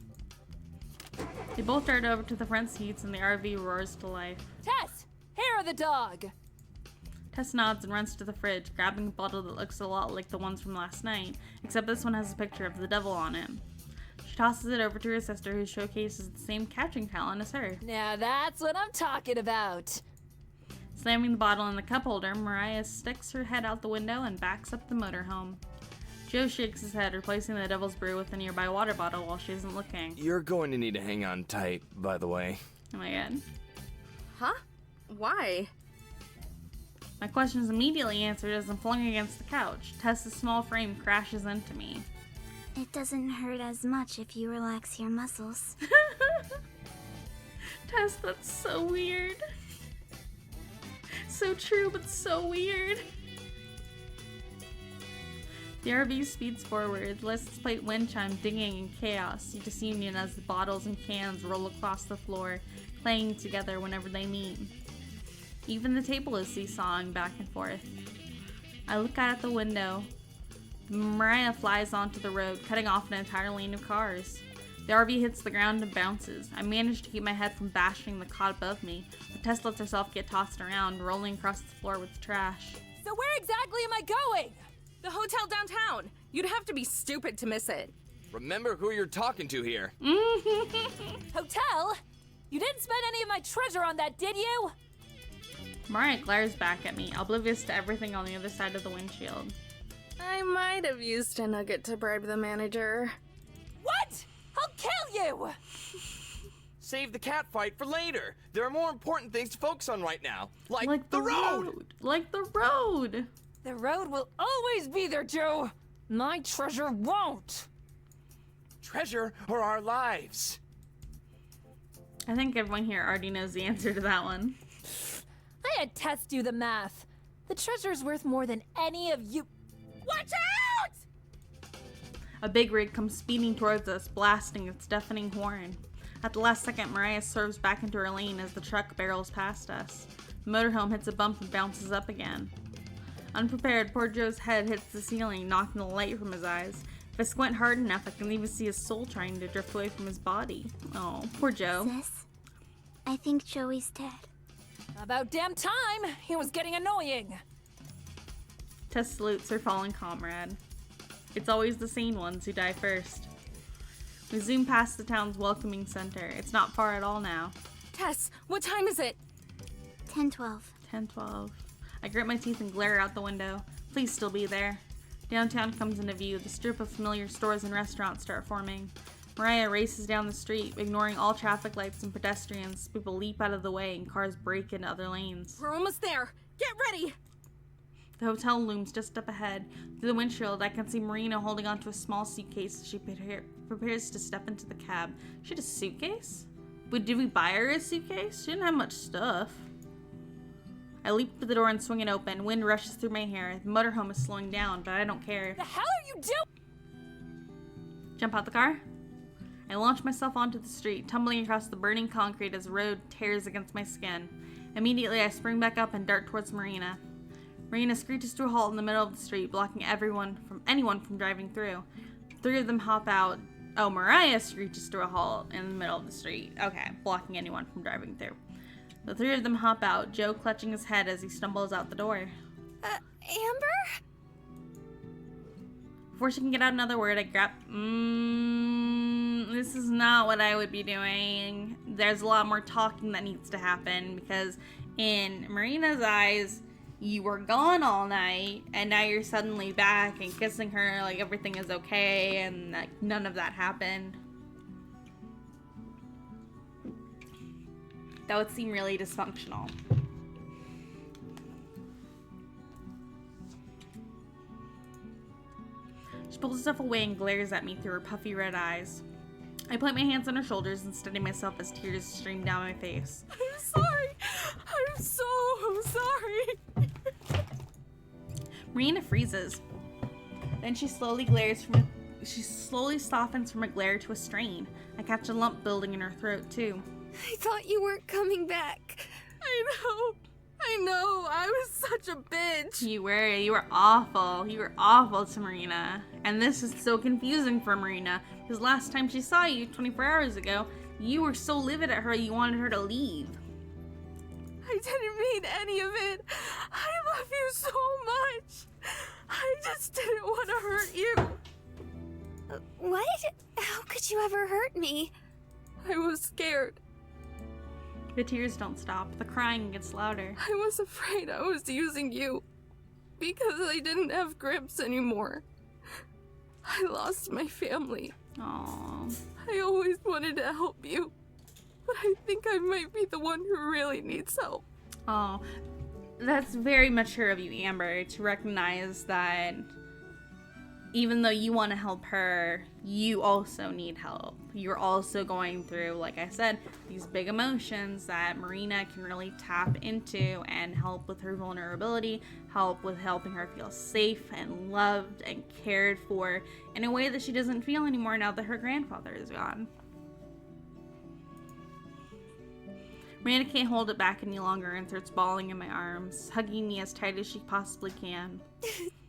They both dart over to the front seats and the RV roars to life. Tess, hair of the dog. Tess nods and runs to the fridge, grabbing a bottle that looks a lot like the ones from last night, except this one has a picture of the devil on it. She tosses it over to her sister, who showcases the same catching talent as her. Now that's what I'm talking about. Slamming the bottle in the cup holder, Mariah sticks her head out the window and backs up the motorhome. Joe shakes his head, replacing the devil's brew with a nearby water bottle while she isn't looking. You're going to need to hang on tight, by the way. Oh my god. Huh? Why? My question is immediately answered as I'm flung against the couch. Tess's small frame crashes into me. It doesn't hurt as much if you relax your muscles. Tess, that's so weird. So true, but so weird. The RV speeds forward, license plate wind chime dinging in chaos, disunion as the bottles and cans roll across the floor, playing together whenever they meet. Even the table is seesawing back and forth. I look out at the window. Mariah flies onto the road, cutting off an entire lane of cars. The RV hits the ground and bounces. I manage to keep my head from bashing the cot above me, but Tess lets herself get tossed around, rolling across the floor with the trash. So where exactly am I going? The hotel downtown. You'd have to be stupid to miss it. Remember who you're talking to here. Hotel? You didn't spend any of my treasure on that, did you? Mariah glares back at me, oblivious to everything on the other side of the windshield. I might have used a nugget to bribe the manager. What? I'll kill you! Save the cat fight for later. There are more important things to focus on right now. Like the road! Like the road! The road will always be there, Joe. My treasure won't. Treasure or our lives? I think everyone here already knows the answer to that one. I had Tess do the math. The treasure's worth more than any of you. Watch out! A big rig comes speeding towards us, blasting its deafening horn. At the last second, Mariah swerves back into her lane as the truck barrels past us. The motorhome hits a bump and bounces up again. Unprepared, poor Joe's head hits the ceiling, knocking the light from his eyes. If I squint hard enough, I can even see his soul trying to drift away from his body. Oh, poor Joe. Sis, I think Joey's dead. About damn time! He was getting annoying. Tess salutes her fallen comrade. It's always the sane ones who die first. We zoom past the town's welcoming center. It's not far at all now. Tess, what time is it? 10:12. 10:12. I grit my teeth and glare out the window. Please still be there. Downtown comes into view. The strip of familiar stores and restaurants start forming. Mariah races down the street, ignoring all traffic lights and pedestrians. People leap out of the way and cars break into other lanes. We're almost there. Get ready! The hotel looms just up ahead. Through the windshield, I can see Marina holding onto a small suitcase as she prepares to step into the cab. She had a suitcase? But did we buy her a suitcase? She didn't have much stuff. I leap to the door and swing it open. Wind rushes through my hair. The motorhome is slowing down, but I don't care. The hell are you doing? Jump out the car. I launch myself onto the street, tumbling across the burning concrete as the road tears against my skin. Immediately, I spring back up and dart towards Marina. Marina screeches to a halt in the middle of the street, blocking anyone from driving through. Three of them hop out. Oh, Mariah screeches to a halt in the middle of the street. Okay, blocking anyone from driving through. The three of them hop out, Joe clutching his head as he stumbles out the door. Amber? Before she can get out another word, I grab... this is not what I would be doing. There's a lot more talking that needs to happen, because in Marina's eyes, you were gone all night, and now you're suddenly back and kissing her like everything is okay, and like none of that happened. That would seem really dysfunctional. She pulls herself away and glares at me through her puffy red eyes. I put my hands on her shoulders and steady myself as tears stream down my face. I'm sorry. I'm so sorry. Marina freezes. Then she slowly glares from she slowly softens from a glare to a strain. I catch a lump building in her throat, too. I thought you weren't coming back. I know, I was such a bitch. You were awful. You were awful to Marina. And this is so confusing for Marina, because last time she saw you 24 hours ago, you were so livid at her you wanted her to leave. I didn't mean any of it. I love you so much. I just didn't want to hurt you. What? How could you ever hurt me? I was scared. The tears don't stop. The crying gets louder. I was afraid I was using you because I didn't have grips anymore. I lost my family. Aww. I always wanted to help you, but I think I might be the one who really needs help. Oh, that's very mature of you, Amber, to recognize that even though you want to help her, you also need help. You're also going through, like I said, these big emotions that Marina can really tap into and help with her vulnerability, help with helping her feel safe and loved and cared for in a way that she doesn't feel anymore now that her grandfather is gone. Marina can't hold it back any longer and starts bawling in my arms, hugging me as tight as she possibly can.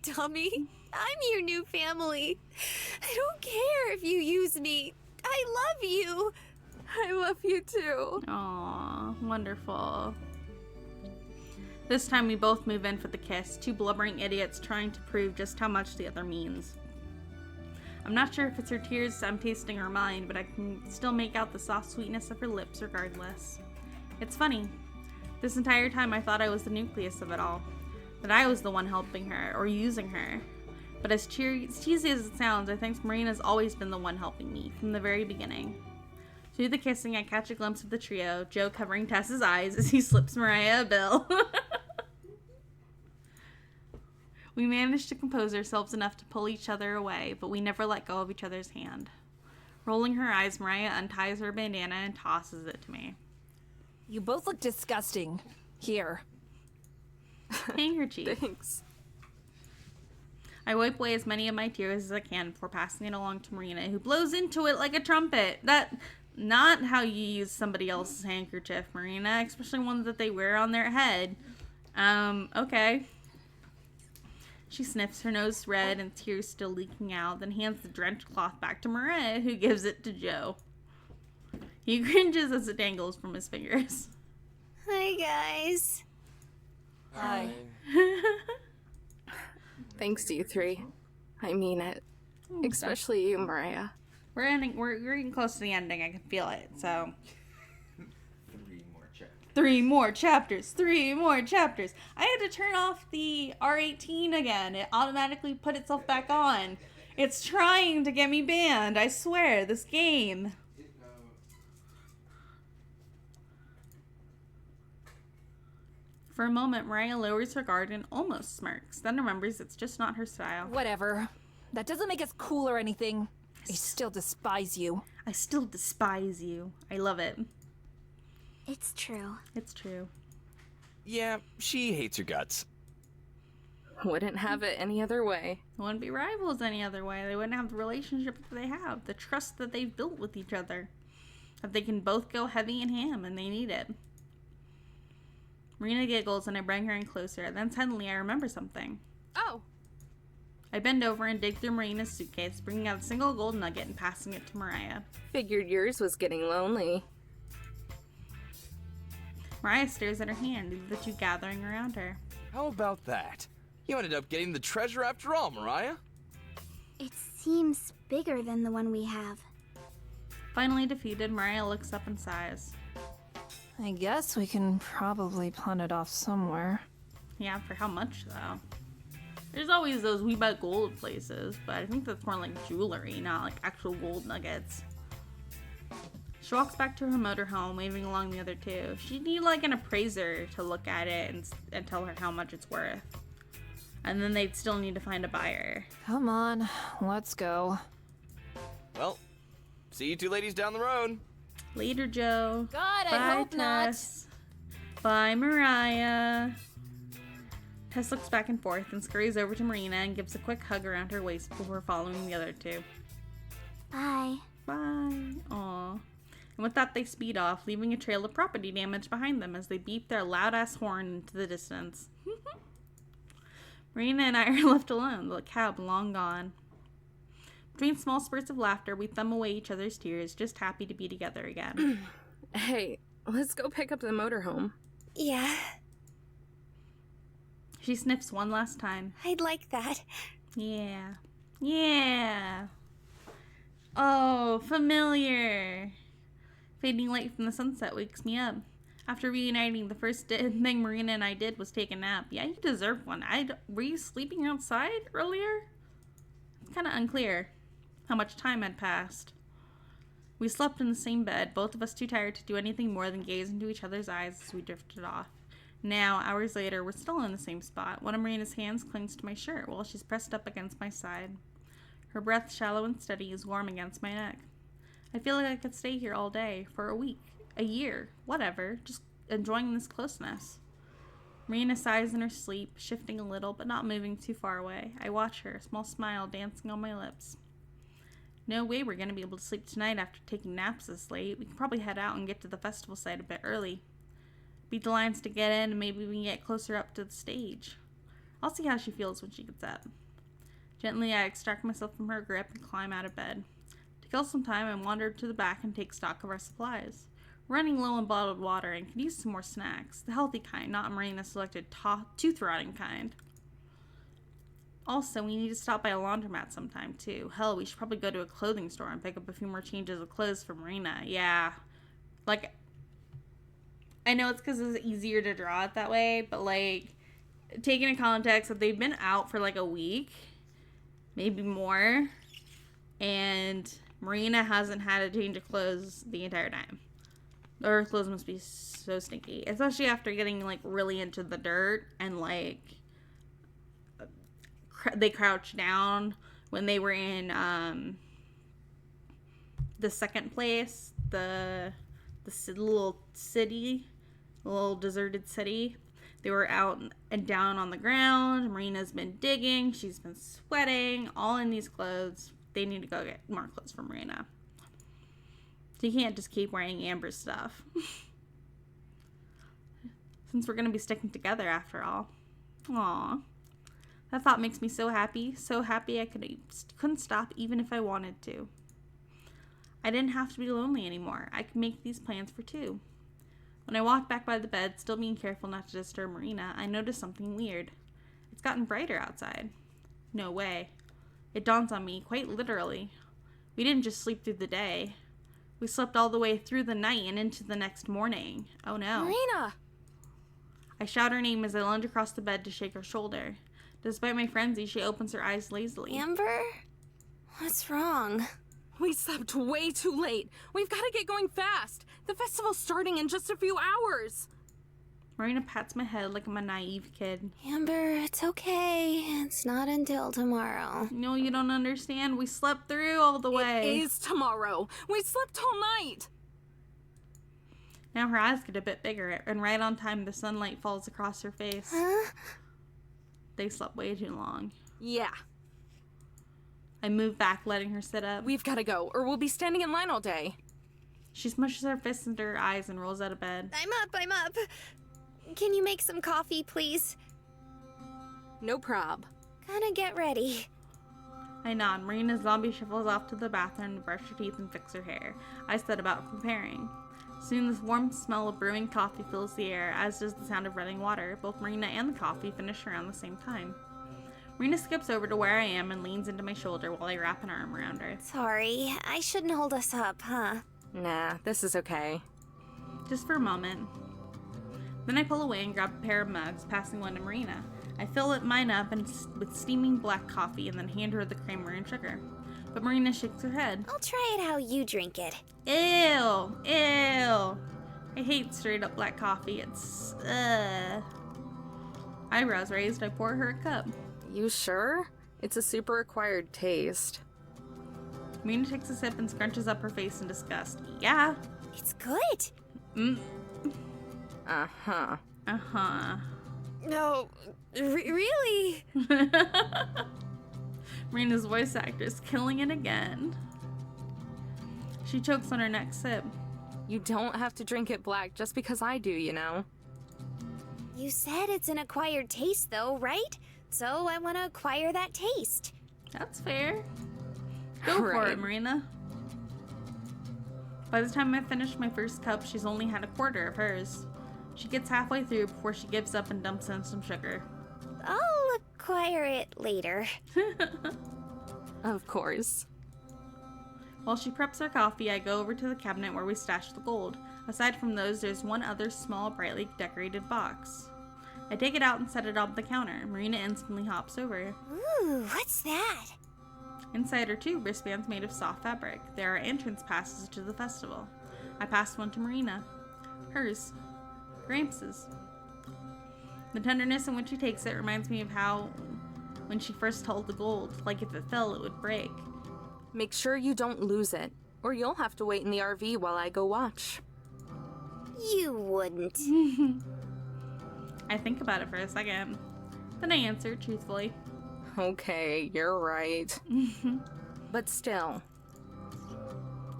Dummy, I'm your new family. I don't care if you use me. I love you. I love you too. Aww, wonderful. This time we both move in for the kiss, two blubbering idiots trying to prove just how much the other means. I'm not sure if it's her tears I'm tasting or mine, but I can still make out the soft sweetness of her lips regardless. It's funny. This entire time I thought I was the nucleus of it all. That I was the one helping her, or using her. But as cheesy as it sounds, I think Marina's always been the one helping me, from the very beginning. Through the kissing, I catch a glimpse of the trio, Joe covering Tess's eyes as he slips Mariah a bill. We managed to compose ourselves enough to pull each other away, but we never let go of each other's hand. Rolling her eyes, Mariah unties her bandana and tosses it to me. You both look disgusting. Here. Handkerchief. Thanks. I wipe away as many of my tears as I can before passing it along to Marina, who blows into it like a trumpet. That's not how you use somebody else's handkerchief, Marina, especially one that they wear on their head. Okay. She sniffs, her nose red and tears still leaking out, then hands the drenched cloth back to Mariah, who gives it to Joe. He cringes as it dangles from his fingers. Hi, guys. Hi. Thanks to you three. I mean it. Especially you, Mariah. We're getting close to the ending. I can feel it. So 3 more chapters. I had to turn off the R18 again. It automatically put itself back on. It's trying to get me banned. I swear, this game. For a moment, Mariah lowers her guard and almost smirks, then remembers it's just not her style. Whatever. That doesn't make us cool or anything. I still despise you. I still despise you. I love it. It's true. It's true. Yeah, she hates your guts. Wouldn't have it any other way. They wouldn't be rivals any other way. They wouldn't have the relationship that they have, the trust that they've built with each other. That they can both go heavy and ham, and they need it. Marina giggles and I bring her in closer. Then suddenly I remember something. Oh. I bend over and dig through Marina's suitcase, bringing out a single gold nugget and passing it to Mariah. Figured yours was getting lonely. Mariah stares at her hand, the two gathering around her. How about that? You ended up getting the treasure after all, Mariah. It seems bigger than the one we have. Finally defeated, Mariah looks up and sighs. I guess we can probably pawn it off somewhere. Yeah, for how much, though? There's always those we buy gold places, but I think that's more like jewelry, not like actual gold nuggets. She walks back to her motorhome, waving along the other two. She'd need like an appraiser to look at it and tell her how much it's worth. And then they'd still need to find a buyer. Come on, let's go. Well, see you two ladies down the road. Later, Joe. God, Bye, I hope Tess. Bye, Mariah. Tess looks back and forth and scurries over to Marina and gives a quick hug around her waist before following the other two. Bye. Bye. Aw. And with that, they speed off, leaving a trail of property damage behind them as they beep their loud-ass horn into the distance. Marina and I are left alone, the cab long gone. Between small spurts of laughter, we thumb away each other's tears, just happy to be together again. Hey, let's go pick up the motorhome. Yeah, She sniffs one last time. I'd like that. Yeah. Yeah. Oh, familiar. Fading light from the sunset wakes me up. After reuniting, the first thing Marina and I did was take a nap. Yeah, you deserve one. Were you sleeping outside earlier? It's kind of unclear how much time had passed. We slept in the same bed, both of us too tired to do anything more than gaze into each other's eyes as we drifted off. Now, hours later, we're still in the same spot. One of Marina's hands clings to my shirt while she's pressed up against my side. Her breath, shallow and steady, is warm against my neck. I feel like I could stay here all day, for a week, a year, whatever, just enjoying this closeness. Marina sighs in her sleep, shifting a little, but not moving too far away. I watch her, a small smile dancing on my lips. No way we're going to be able to sleep tonight after taking naps this late. We can probably head out and get to the festival site a bit early. Beat the lines to get in, and maybe we can get closer up to the stage. I'll see how she feels when she gets up. Gently, I extract myself from her grip and climb out of bed. To kill some time, I wander to the back and take stock of our supplies. We're running low on bottled water and could use some more snacks. The healthy kind, not Marina's selected tooth-rotting kind. Also, we need to stop by a laundromat sometime, too. Hell, we should probably go to a clothing store and pick up a few more changes of clothes for Marina. Yeah. Like, I know it's because it's easier to draw it that way, but, like, taking in context that they've been out for, like, a week, maybe more, and Marina hasn't had a change of clothes the entire time. Her clothes must be so stinky, especially after getting, like, really into the dirt and, like, they crouched down when they were in the second place, the little city, the little deserted city. They were out and down on the ground. Marina's been digging. She's been sweating, all in these clothes. They need to go get more clothes for Marina. So you can't just keep wearing Amber's stuff. Since we're going to be sticking together after all. Aww. That thought makes me so happy I couldn't stop even if I wanted to. I didn't have to be lonely anymore. I could make these plans for two. When I walked back by the bed, still being careful not to disturb Marina, I noticed something weird. It's gotten brighter outside. No way. It dawns on me, quite literally. We didn't just sleep through the day. We slept all the way through the night and into the next morning. Oh no. Marina! I shout her name as I lunge across the bed to shake her shoulder. Despite my frenzy, she opens her eyes lazily. Amber? What's wrong? We slept way too late. We've got to get going fast. The festival's starting in just a few hours. Marina pats my head like I'm a naive kid. Amber, it's okay. It's not until tomorrow. No, you don't understand. We slept through all the way. It is tomorrow. We slept all night. Now her eyes get a bit bigger, and right on time the sunlight falls across her face. Huh? They slept way too long. Yeah. I move back, letting her sit up. We've got to go, or we'll be standing in line all day. She smushes her fists into her eyes and rolls out of bed. I'm up. Can you make some coffee, please? No prob. Gonna get ready. I nod. Marina's zombie shuffles off to the bathroom to brush her teeth and fix her hair. I set about preparing. Soon the warm smell of brewing coffee fills the air, as does the sound of running water. Both Marina and the coffee finish around the same time. Marina skips over to where I am and leans into my shoulder while I wrap an arm around her. Sorry, I shouldn't hold us up, huh? Nah, this is okay. Just for a moment. Then I pull away and grab a pair of mugs, passing one to Marina. I fill mine up with steaming black coffee and then hand her the creamer and sugar. But Marina shakes her head. I'll try it how you drink it. Ew! Ew! I hate straight up black coffee. It's, Eyebrows raised, I pour her a cup. You sure? It's a super acquired taste. Marina takes a sip and scrunches up her face in disgust. Yeah. It's good. Uh-huh. Uh-huh. No, really? Marina's voice actress killing it again. She chokes on her next sip. You don't have to drink it black just because I do, you know. You said it's an acquired taste, though, right? So I want to acquire that taste. That's fair. Go for it, Marina. By the time I finish my first cup, she's only had a quarter of hers. She gets halfway through before she gives up and dumps in some sugar. I'll acquire it later. Of course. While she preps her coffee, I go over to the cabinet where we stash the gold. Aside from those, there's one other small, brightly decorated box. I take it out and set it on the counter. Marina instantly hops over. Ooh, what's that? Inside are 2 wristbands made of soft fabric. There are entrance passes to the festival. I pass one to Marina. Hers. Gramps'. The tenderness in which she takes it reminds me of how, when she first held the gold, like if it fell, it would break. Make sure you don't lose it, or you'll have to wait in the RV while I go watch. You wouldn't. I think about it for a second. Then I answer truthfully. Okay, you're right. But still.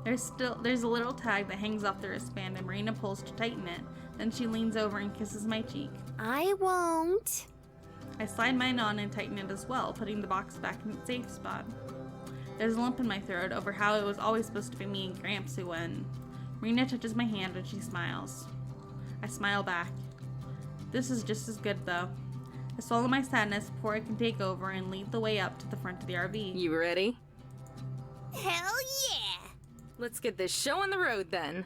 There's a little tag that hangs off the wristband and Marina pulls to tighten it. Then she leans over and kisses my cheek. I won't. I slide mine on and tighten it as well, putting the box back in its safe spot. There's a lump in my throat over how it was always supposed to be me and Gramps who win. Marina touches my hand and she smiles. I smile back. This is just as good though. I swallow my sadness before I can take over and lead the way up to the front of the RV. You ready? Hell yeah! Let's get this show on the road then.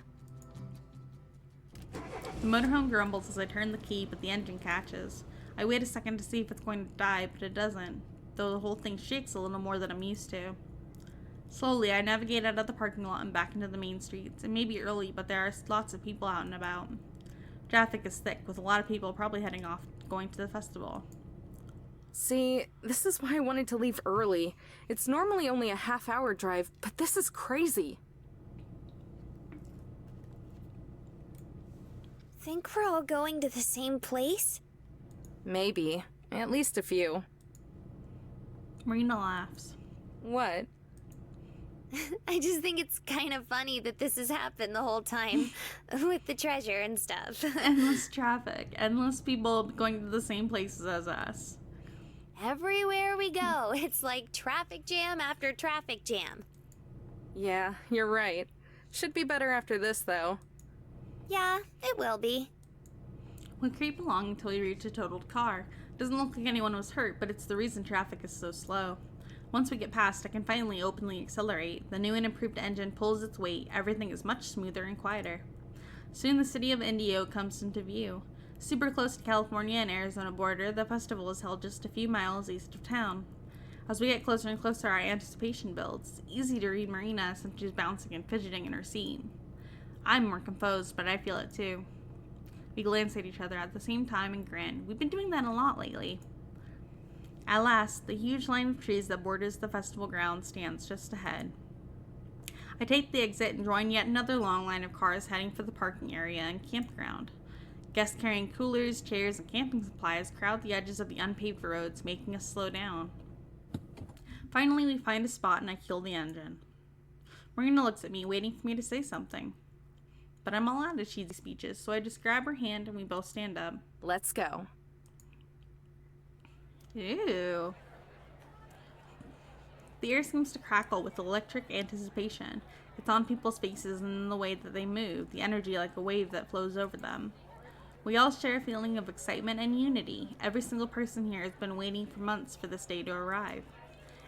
The motorhome grumbles as I turn the key, but the engine catches. I wait a second to see if it's going to die, but it doesn't, though the whole thing shakes a little more than I'm used to. Slowly, I navigate out of the parking lot and back into the main streets. It may be early, but there are lots of people out and about. Traffic is thick, with a lot of people probably heading off, going to the festival. See, this is why I wanted to leave early. It's normally only a half-hour drive, but this is crazy. Think we're all going to the same place? Maybe. At least a few. Marina laughs. What? I just think it's kind of funny that this has happened the whole time with the treasure and stuff. Endless traffic. Endless people going to the same places as us. Everywhere we go, it's like traffic jam after traffic jam. Yeah, you're right. Should be better after this, though. Yeah, it will be. We creep along until we reach a totaled car. Doesn't look like anyone was hurt, but it's the reason traffic is so slow. Once we get past, I can finally openly accelerate. The new and improved engine pulls its weight. Everything is much smoother and quieter. Soon the city of Indio comes into view. Super close to California and Arizona border, the festival is held just a few miles east of town. As we get closer and closer, our anticipation builds. Easy to read Marina since she's bouncing and fidgeting in her seat. I'm more composed, but I feel it too. We glance at each other at the same time and grin. We've been doing that a lot lately. At last, the huge line of trees that borders the festival ground stands just ahead. I take the exit and join yet another long line of cars heading for the parking area and campground. Guests carrying coolers, chairs, and camping supplies crowd the edges of the unpaved roads, making us slow down. Finally, we find a spot and I kill the engine. Marina looks at me, waiting for me to say something. But I'm all out of cheesy speeches, so I just grab her hand and we both stand up. Let's go. Ew. The air seems to crackle with electric anticipation. It's on people's faces and in the way that they move, the energy like a wave that flows over them. We all share a feeling of excitement and unity. Every single person here has been waiting for months for this day to arrive.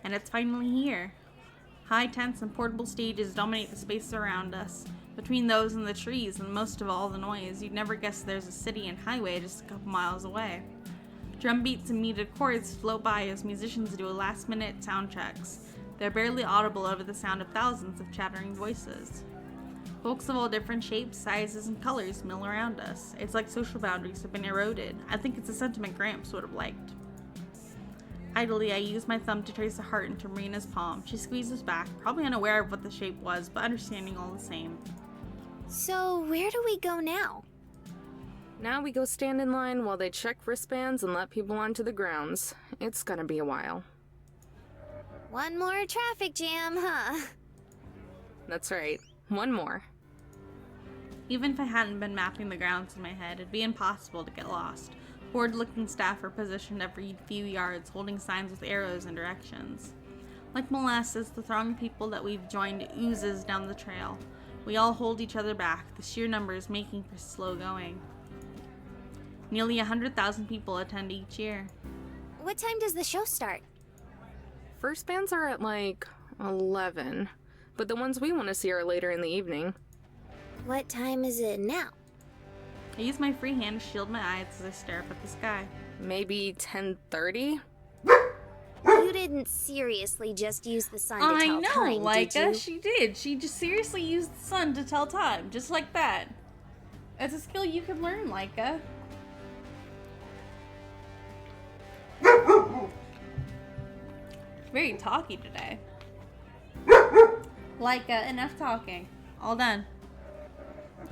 And it's finally here. High tents and portable stages dominate the space around us. Between those and the trees, and most of all the noise, you'd never guess there's a city and highway just a couple miles away. Drum beats and muted chords float by as musicians do last-minute sound checks. They're barely audible over the sound of thousands of chattering voices. Folks of all different shapes, sizes, and colors mill around us. It's like social boundaries have been eroded. I think it's a sentiment Gramps would have liked. Idly, I use my thumb to trace a heart into Marina's palm. She squeezes back, probably unaware of what the shape was, but understanding all the same. So, where do we go now? Now we go stand in line while they check wristbands and let people onto the grounds. It's gonna be a while. One more traffic jam, huh? That's right. One more. Even if I hadn't been mapping the grounds in my head, it'd be impossible to get lost. Horde-looking staff are positioned every few yards, holding signs with arrows and directions. Like molasses, the throng of people that we've joined oozes down the trail. We all hold each other back, the sheer numbers making for slow going. Nearly 100,000 people attend each year. What time does the show start? First bands are at like 11, but the ones we want to see are later in the evening. What time is it now? I use my free hand to shield my eyes as I stare up at the sky. Maybe 10:30? You didn't seriously just use the sun to tell time, did you? She did. She just seriously used the sun to tell time, just like that. It's a skill you can learn, Laika. Very talky today. Laika, enough talking. All done.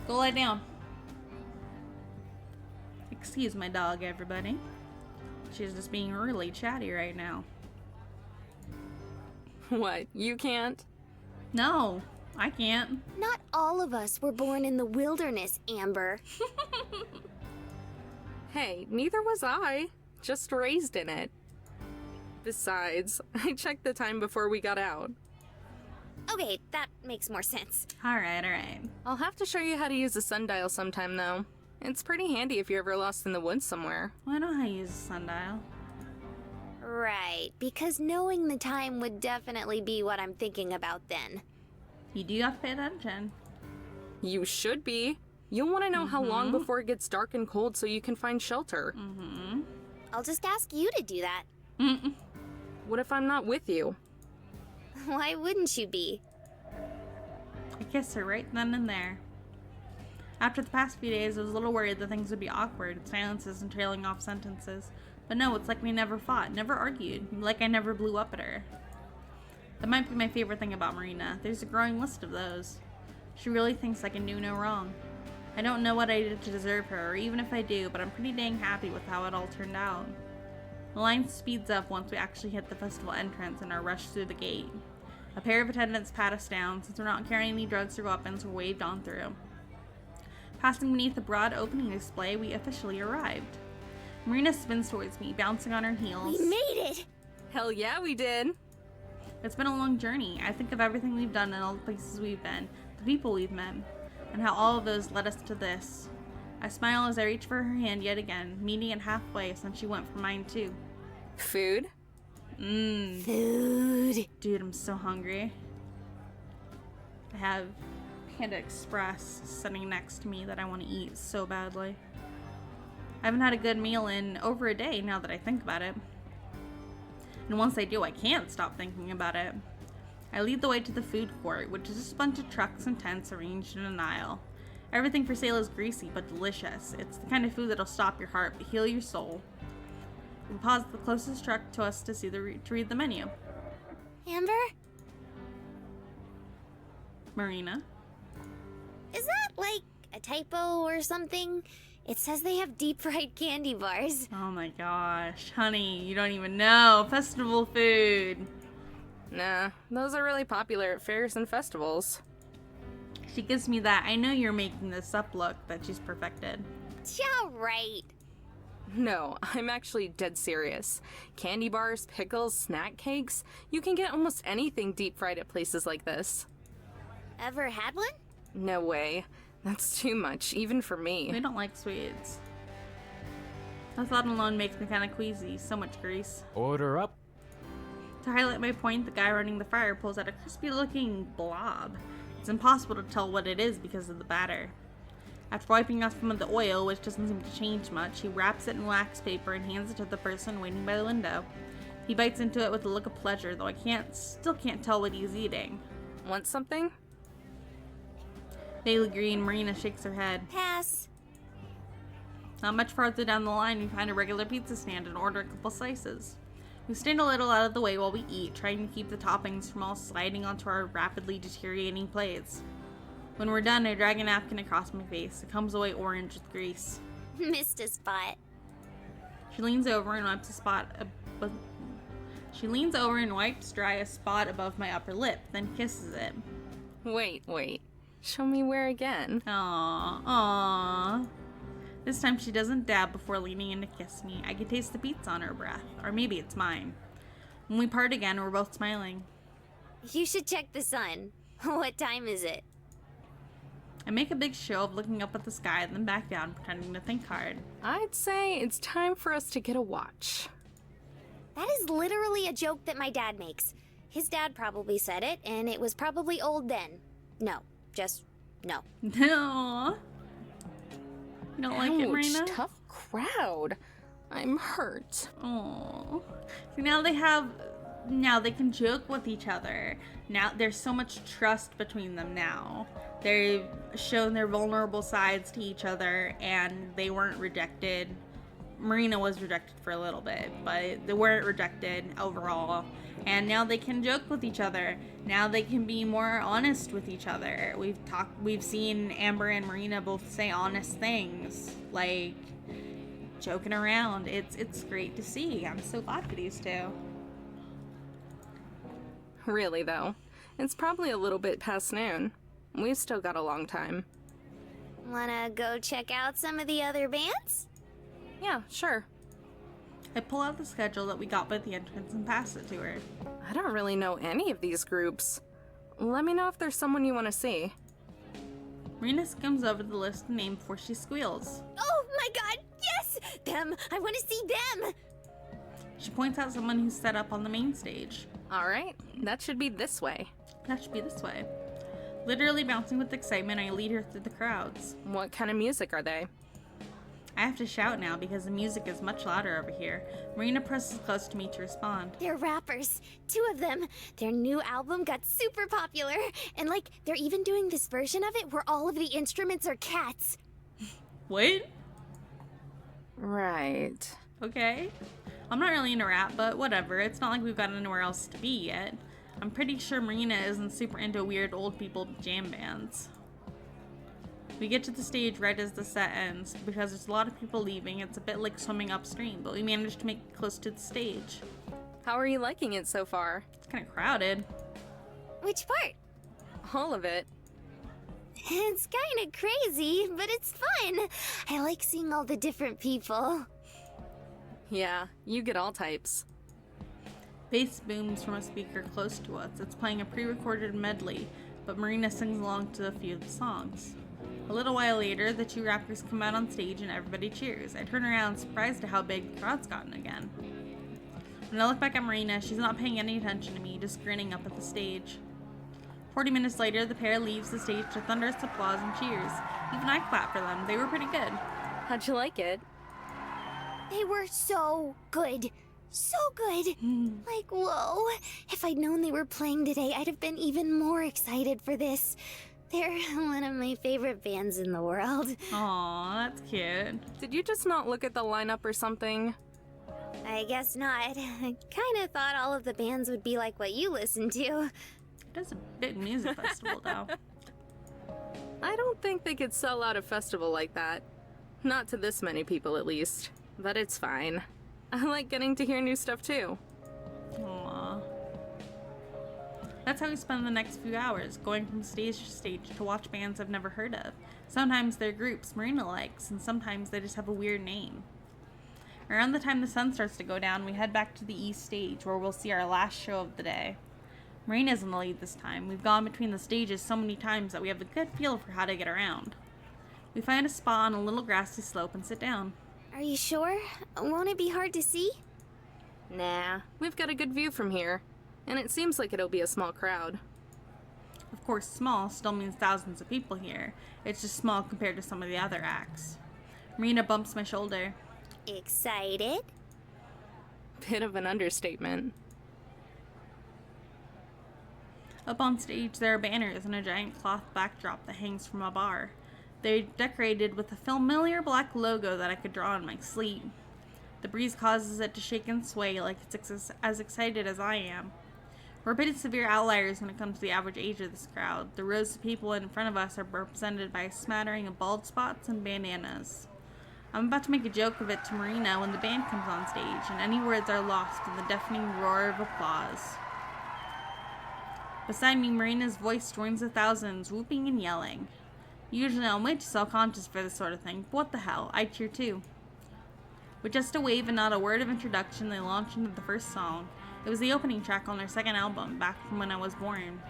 Go lie down. Excuse my dog, everybody. She's just being really chatty right now. What, you can't? No, I can't. Not all of us were born in the wilderness, Amber. Hey, neither was I. Just raised in it. Besides, I checked the time before we got out. Okay, that makes more sense. Alright, alright. I'll have to show you how to use a sundial sometime, though. It's pretty handy if you're ever lost in the woods somewhere. Well, I know how to use a sundial. Right, because knowing the time would definitely be what I'm thinking about then. You do have to pay attention. You should be. You'll want to know how long before it gets dark and cold so you can find shelter. I'll just ask you to do that. What if I'm not with you? Why wouldn't you be? I kissed her right then and there. After the past few days, I was a little worried that things would be awkward, silences and trailing off sentences. But no, it's like we never fought, never argued, like I never blew up at her. That might be my favorite thing about Marina. There's a growing list of those. She really thinks I can do no wrong. I don't know what I did to deserve her, or even if I do, but I'm pretty dang happy with how it all turned out. The line speeds up once we actually hit the festival entrance and are rushed through the gate. A pair of attendants pat us down. Since we're not carrying any drugs or weapons, we're waved on through. Passing beneath the broad opening display, we officially arrived. Marina spins towards me, bouncing on her heels. We made it! Hell yeah, we did! It's been a long journey. I think of everything we've done and all the places we've been, the people we've met, and how all of those led us to this. I smile as I reach for her hand yet again, meeting it halfway since she went for mine too. Food? Food. Dude, I'm so hungry. I have Panda Express sitting next to me that I want to eat so badly. I haven't had a good meal in over a day now that I think about it. And once I do, I can't stop thinking about it. I lead the way to the food court, which is just a bunch of trucks and tents arranged in an aisle. Everything for sale is greasy but delicious. It's the kind of food that'll stop your heart but heal your soul. We pause at the closest truck to us to see to read the menu. Amber? Marina? Is that like a typo or something? It says they have deep fried candy bars. Oh my gosh, honey, you don't even know. Festival food. Nah, those are really popular at fairs and festivals. She gives me that I know you're making this up look that she's perfected. Yeah, right. No, I'm actually dead serious. Candy bars, pickles, snack cakes, you can get almost anything deep fried at places like this. Ever had one? No way. That's too much, even for me. We don't like sweets. That thought alone makes me kind of queasy. So much grease. Order up. To highlight my point, the guy running the fire pulls out a crispy-looking blob. It's impossible to tell what it is because of the batter. After wiping off some of the oil, which doesn't seem to change much, he wraps it in wax paper and hands it to the person waiting by the window. He bites into it with a look of pleasure, though I still can't tell what he's eating. Want something? Daily Green, Marina shakes her head. Pass. Not much farther down the line, we find a regular pizza stand and order a couple slices. We stand a little out of the way while we eat, trying to keep the toppings from all sliding onto our rapidly deteriorating plates. When we're done, I drag a napkin across my face. It comes away orange with grease. Missed a spot. She leans over and wipes dry a spot above my upper lip, then kisses it. Wait. Show me where again. Aww. This time she doesn't dab before leaning in to kiss me. I can taste the pizza on her breath. Or maybe it's mine. When we part again, we're both smiling. You should check the sun. What time is it? I make a big show of looking up at the sky, then back down, pretending to think hard. I'd say it's time for us to get a watch. That is literally a joke that my dad makes. His dad probably said it, and it was probably old then. No, just no. No. You don't like it, Marina? Tough crowd. I'm hurt. Oh. See, now they can joke with each other. Now there's so much trust between them now. They've shown their vulnerable sides to each other, and they weren't rejected. Marina was rejected for a little bit, but they weren't rejected overall. And now they can joke with each other. Now they can be more honest with each other. We've seen Amber and Marina both say honest things, like joking around. It's great to see. I'm so glad for these two. Really, though, it's probably a little bit past noon. We've still got a long time. Wanna go check out some of the other bands? Yeah, sure. I pull out the schedule that we got by the entrance and pass it to her. I don't really know any of these groups. Let me know if there's someone you want to see. Marina skims over the list of names before she squeals. Oh my god, yes! Them! I want to see them! She points out someone who's set up on the main stage. All right, that should be this way. That should be this way. Literally bouncing with excitement, I lead her through the crowds. What kind of music are they? I have to shout now because the music is much louder over here. Marina presses close to me to respond. They're rappers. 2 of them. Their new album got super popular. And they're even doing this version of it where all of the instruments are cats. What? Right. Okay. I'm not really into rap, but whatever. It's not like we've got anywhere else to be yet. I'm pretty sure Marina isn't super into weird old people jam bands. We get to the stage right as the set ends. Because there's a lot of people leaving, it's a bit like swimming upstream, but we managed to make it close to the stage. How are you liking it so far? It's kind of crowded. Which part? All of it. It's kind of crazy, but it's fun. I like seeing all the different people. Yeah, you get all types. Bass booms from a speaker close to us. It's playing a pre-recorded medley, but Marina sings along to a few of the songs. A little while later, the 2 rappers come out on stage and everybody cheers. I turn around, surprised at how big the crowd's gotten again. When I look back at Marina, she's not paying any attention to me, just grinning up at the stage. 40 minutes later, the pair leaves the stage to thunderous applause and cheers. Even I clapped for them. They were pretty good. How'd you like it? They were so good. So good. Whoa. If I'd known they were playing today, I'd have been even more excited for this. They're one of my favorite bands in the world. Aw, that's cute. Did you just not look at the lineup or something? I guess not. I kind of thought all of the bands would be like what you listen to. It is a big music festival, though. I don't think they could sell out a festival like that. Not to this many people, at least. But it's fine. I like getting to hear new stuff, too. Aww. That's how we spend the next few hours, going from stage to stage to watch bands I've never heard of. Sometimes they're groups Marina likes, and sometimes they just have a weird name. Around the time the sun starts to go down, we head back to the east stage, where we'll see our last show of the day. Marina's in the lead this time. We've gone between the stages so many times that we have a good feel for how to get around. We find a spot on a little grassy slope and sit down. Are you sure? Won't it be hard to see? Nah, we've got a good view from here. And it seems like it'll be a small crowd. Of course, small still means thousands of people here. It's just small compared to some of the other acts. Marina bumps my shoulder. Excited? Bit of an understatement. Up on stage, there are banners and a giant cloth backdrop that hangs from a bar. They're decorated with a familiar black logo that I could draw on my sleeve. The breeze causes it to shake and sway like it's as excited as I am. We're pretty severe outliers when it comes to the average age of this crowd. The rows of people in front of us are represented by a smattering of bald spots and bandanas. I'm about to make a joke of it to Marina when the band comes on stage, and any words are lost in the deafening roar of applause. Beside me, Marina's voice joins the thousands, whooping and yelling. Usually I'm way too self-conscious for this sort of thing, but what the hell, I cheer too. With just a wave and not a word of introduction, they launched into the first song. It was the opening track on their second album, back from when I was born.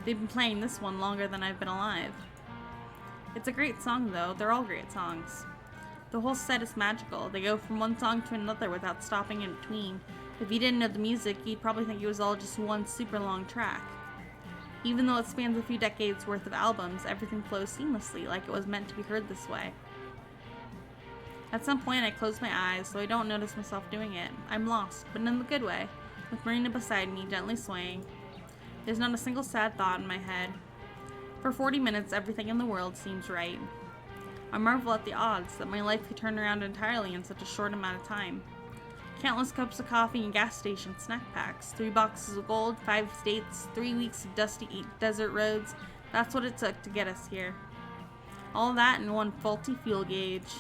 They've been playing this one longer than I've been alive. It's a great song though, they're all great songs. The whole set is magical. They go from one song to another without stopping in between. If you didn't know the music, you'd probably think it was all just one super long track. Even though it spans a few decades worth of albums, everything flows seamlessly, like it was meant to be heard this way. At some point I close my eyes so I don't notice myself doing it. I'm lost, but in the good way, with Marina beside me, gently swaying. There's not a single sad thought in my head. For 40 minutes, everything in the world seems right. I marvel at the odds that my life could turn around entirely in such a short amount of time. Countless cups of coffee and gas station snack packs, 3 boxes of gold, 5 states, 3 weeks of dusty desert roads. That's what it took to get us here. All that in one faulty fuel gauge.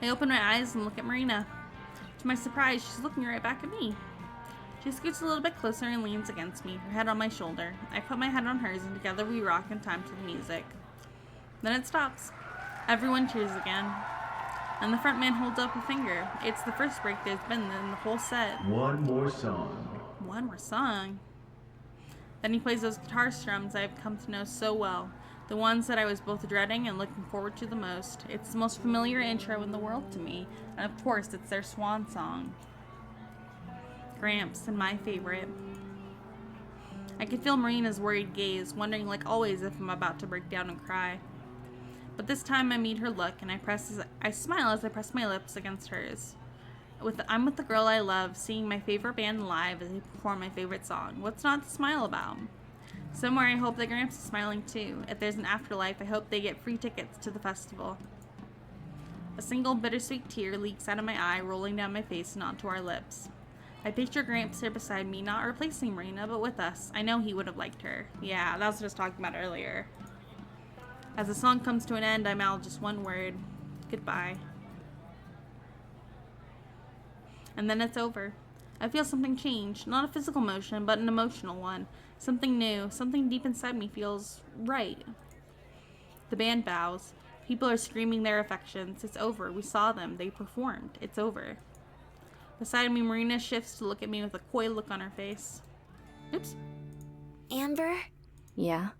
I open my eyes and look at Marina. To my surprise, she's looking right back at me. She scoots a little bit closer and leans against me, her head on my shoulder. I put my head on hers and together we rock in time to the music. Then it stops. Everyone cheers again. And the front man holds up a finger. It's the first break there's been in the whole set. One more song. One more song. Then he plays those guitar strums I've come to know so well. The ones that I was both dreading and looking forward to the most. It's the most familiar intro in the world to me. And of course, it's their swan song. Gramps, and my favorite. I could feel Marina's worried gaze, wondering like always if I'm about to break down and cry. But this time I meet her look, and I smile as I press my lips against hers. I'm with the girl I love, seeing my favorite band live as they perform my favorite song. What's not to smile about? Somewhere I hope that Gramps is smiling too. If there's an afterlife, I hope they get free tickets to the festival. A single bittersweet tear leaks out of my eye, rolling down my face and onto our lips. I picture Gramps here beside me, not replacing Marina, but with us. I know he would have liked her. Yeah, that's what I was talking about earlier. As the song comes to an end, I mouth just one word. Goodbye. And then it's over. I feel something change. Not a physical motion, but an emotional one. Something new. Something deep inside me feels right. The band bows. People are screaming their affections. It's over. We saw them. They performed. It's over. Beside me, Marina shifts to look at me with a coy look on her face. Oops. Amber? Yeah?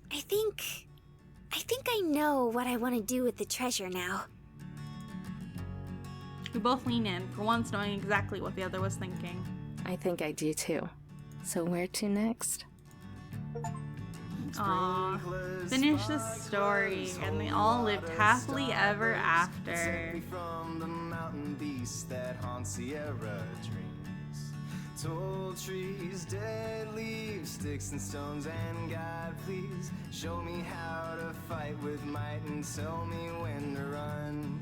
I think I know what I want to do with the treasure now. We both lean in, for once knowing exactly what the other was thinking. I think I do too. So where to next? Aww. Finish the story, and they all lived happily ever after. From the mountain beast that haunts Sierra dreams. Tall trees, dead leaves, sticks and stones, and God, please show me how to fight with might and tell me when to run.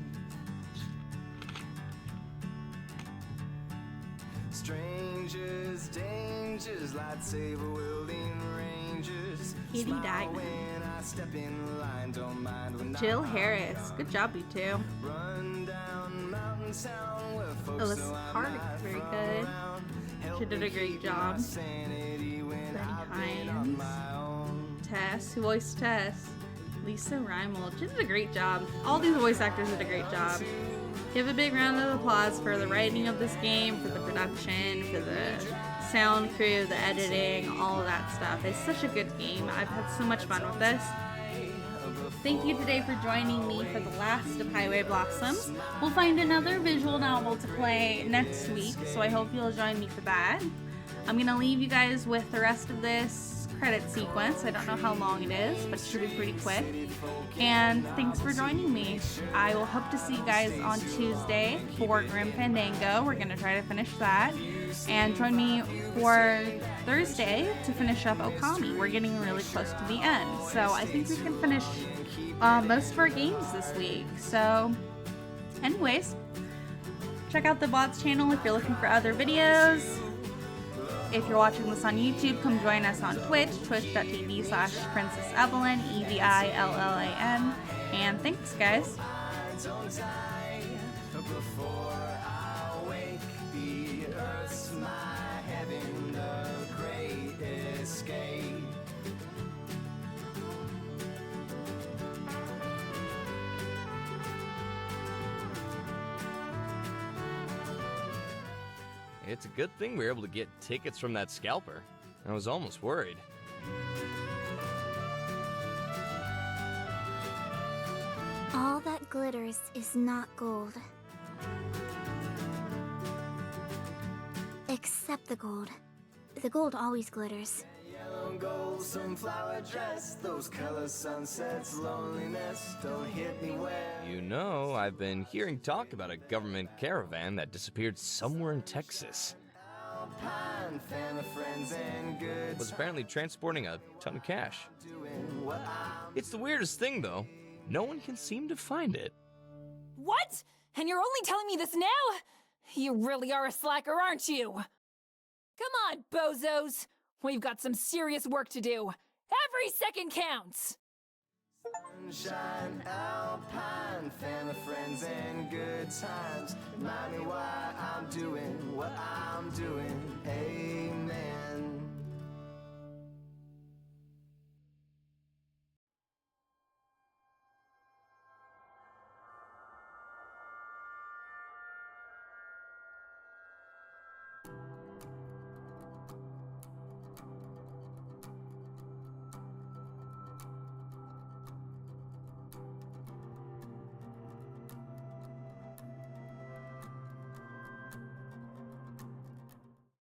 Strangers, dangers, lightsaber wielding rangers. Katie Smile Diamond. when I step in line, don't mind when Jill I'm Harris. Good job, you two. Run down mountain town where folks Alyssa know I'm Hart, not very from good. around. Help She did me a great keep my job. sanity when Freddie I've been on Hines. my own. Tess, who voiced Tess. Lisa Reimold. She did a great job. All these voice actors did a great job. Give a big round of applause for the writing of this game, for the production, for the sound crew, the editing, all of that stuff. It's such a good game. I've had so much fun with this. Thank you today for joining me for the last of Highway Blossoms. We'll find another visual novel to play next week, so I hope you'll join me for that. I'm going to leave you guys with the rest of this credit sequence. I don't know how long it is, but it should be pretty quick. And thanks for joining me. I will hope to see you guys on Tuesday for Grim Fandango. We're going to try to finish that. And join me for Thursday to finish up Okami. We're getting really close to the end. So I think we can finish most of our games this week. So anyways, check out the Bots channel if you're looking for other videos. If you're watching this on YouTube, come join us on Twitch, twitch.tv/princessevillan, EVILLAN. And thanks, guys. Before I wake, the earth's my heaven, the great It's a good thing we were able to get tickets from that scalper. I was almost worried. All that glitters is not gold. Except the gold. The gold always glitters. Yellow and gold, sunflower dress, those color sunsets, loneliness, don't hit me where. You know, I've been hearing talk about a government caravan that disappeared somewhere in Texas. Alpine, family, friends, and good Was apparently transporting a ton of cash. doing what I'm It's the weirdest thing, though. No one can seem to find it. What? And you're only telling me this now? You really are a slacker, aren't you? Come on, bozos. We've got some serious work to do. Every second counts. sunshine, alpine, family, friends, and good times. Remind me why I'm doing what I'm doing. Hey.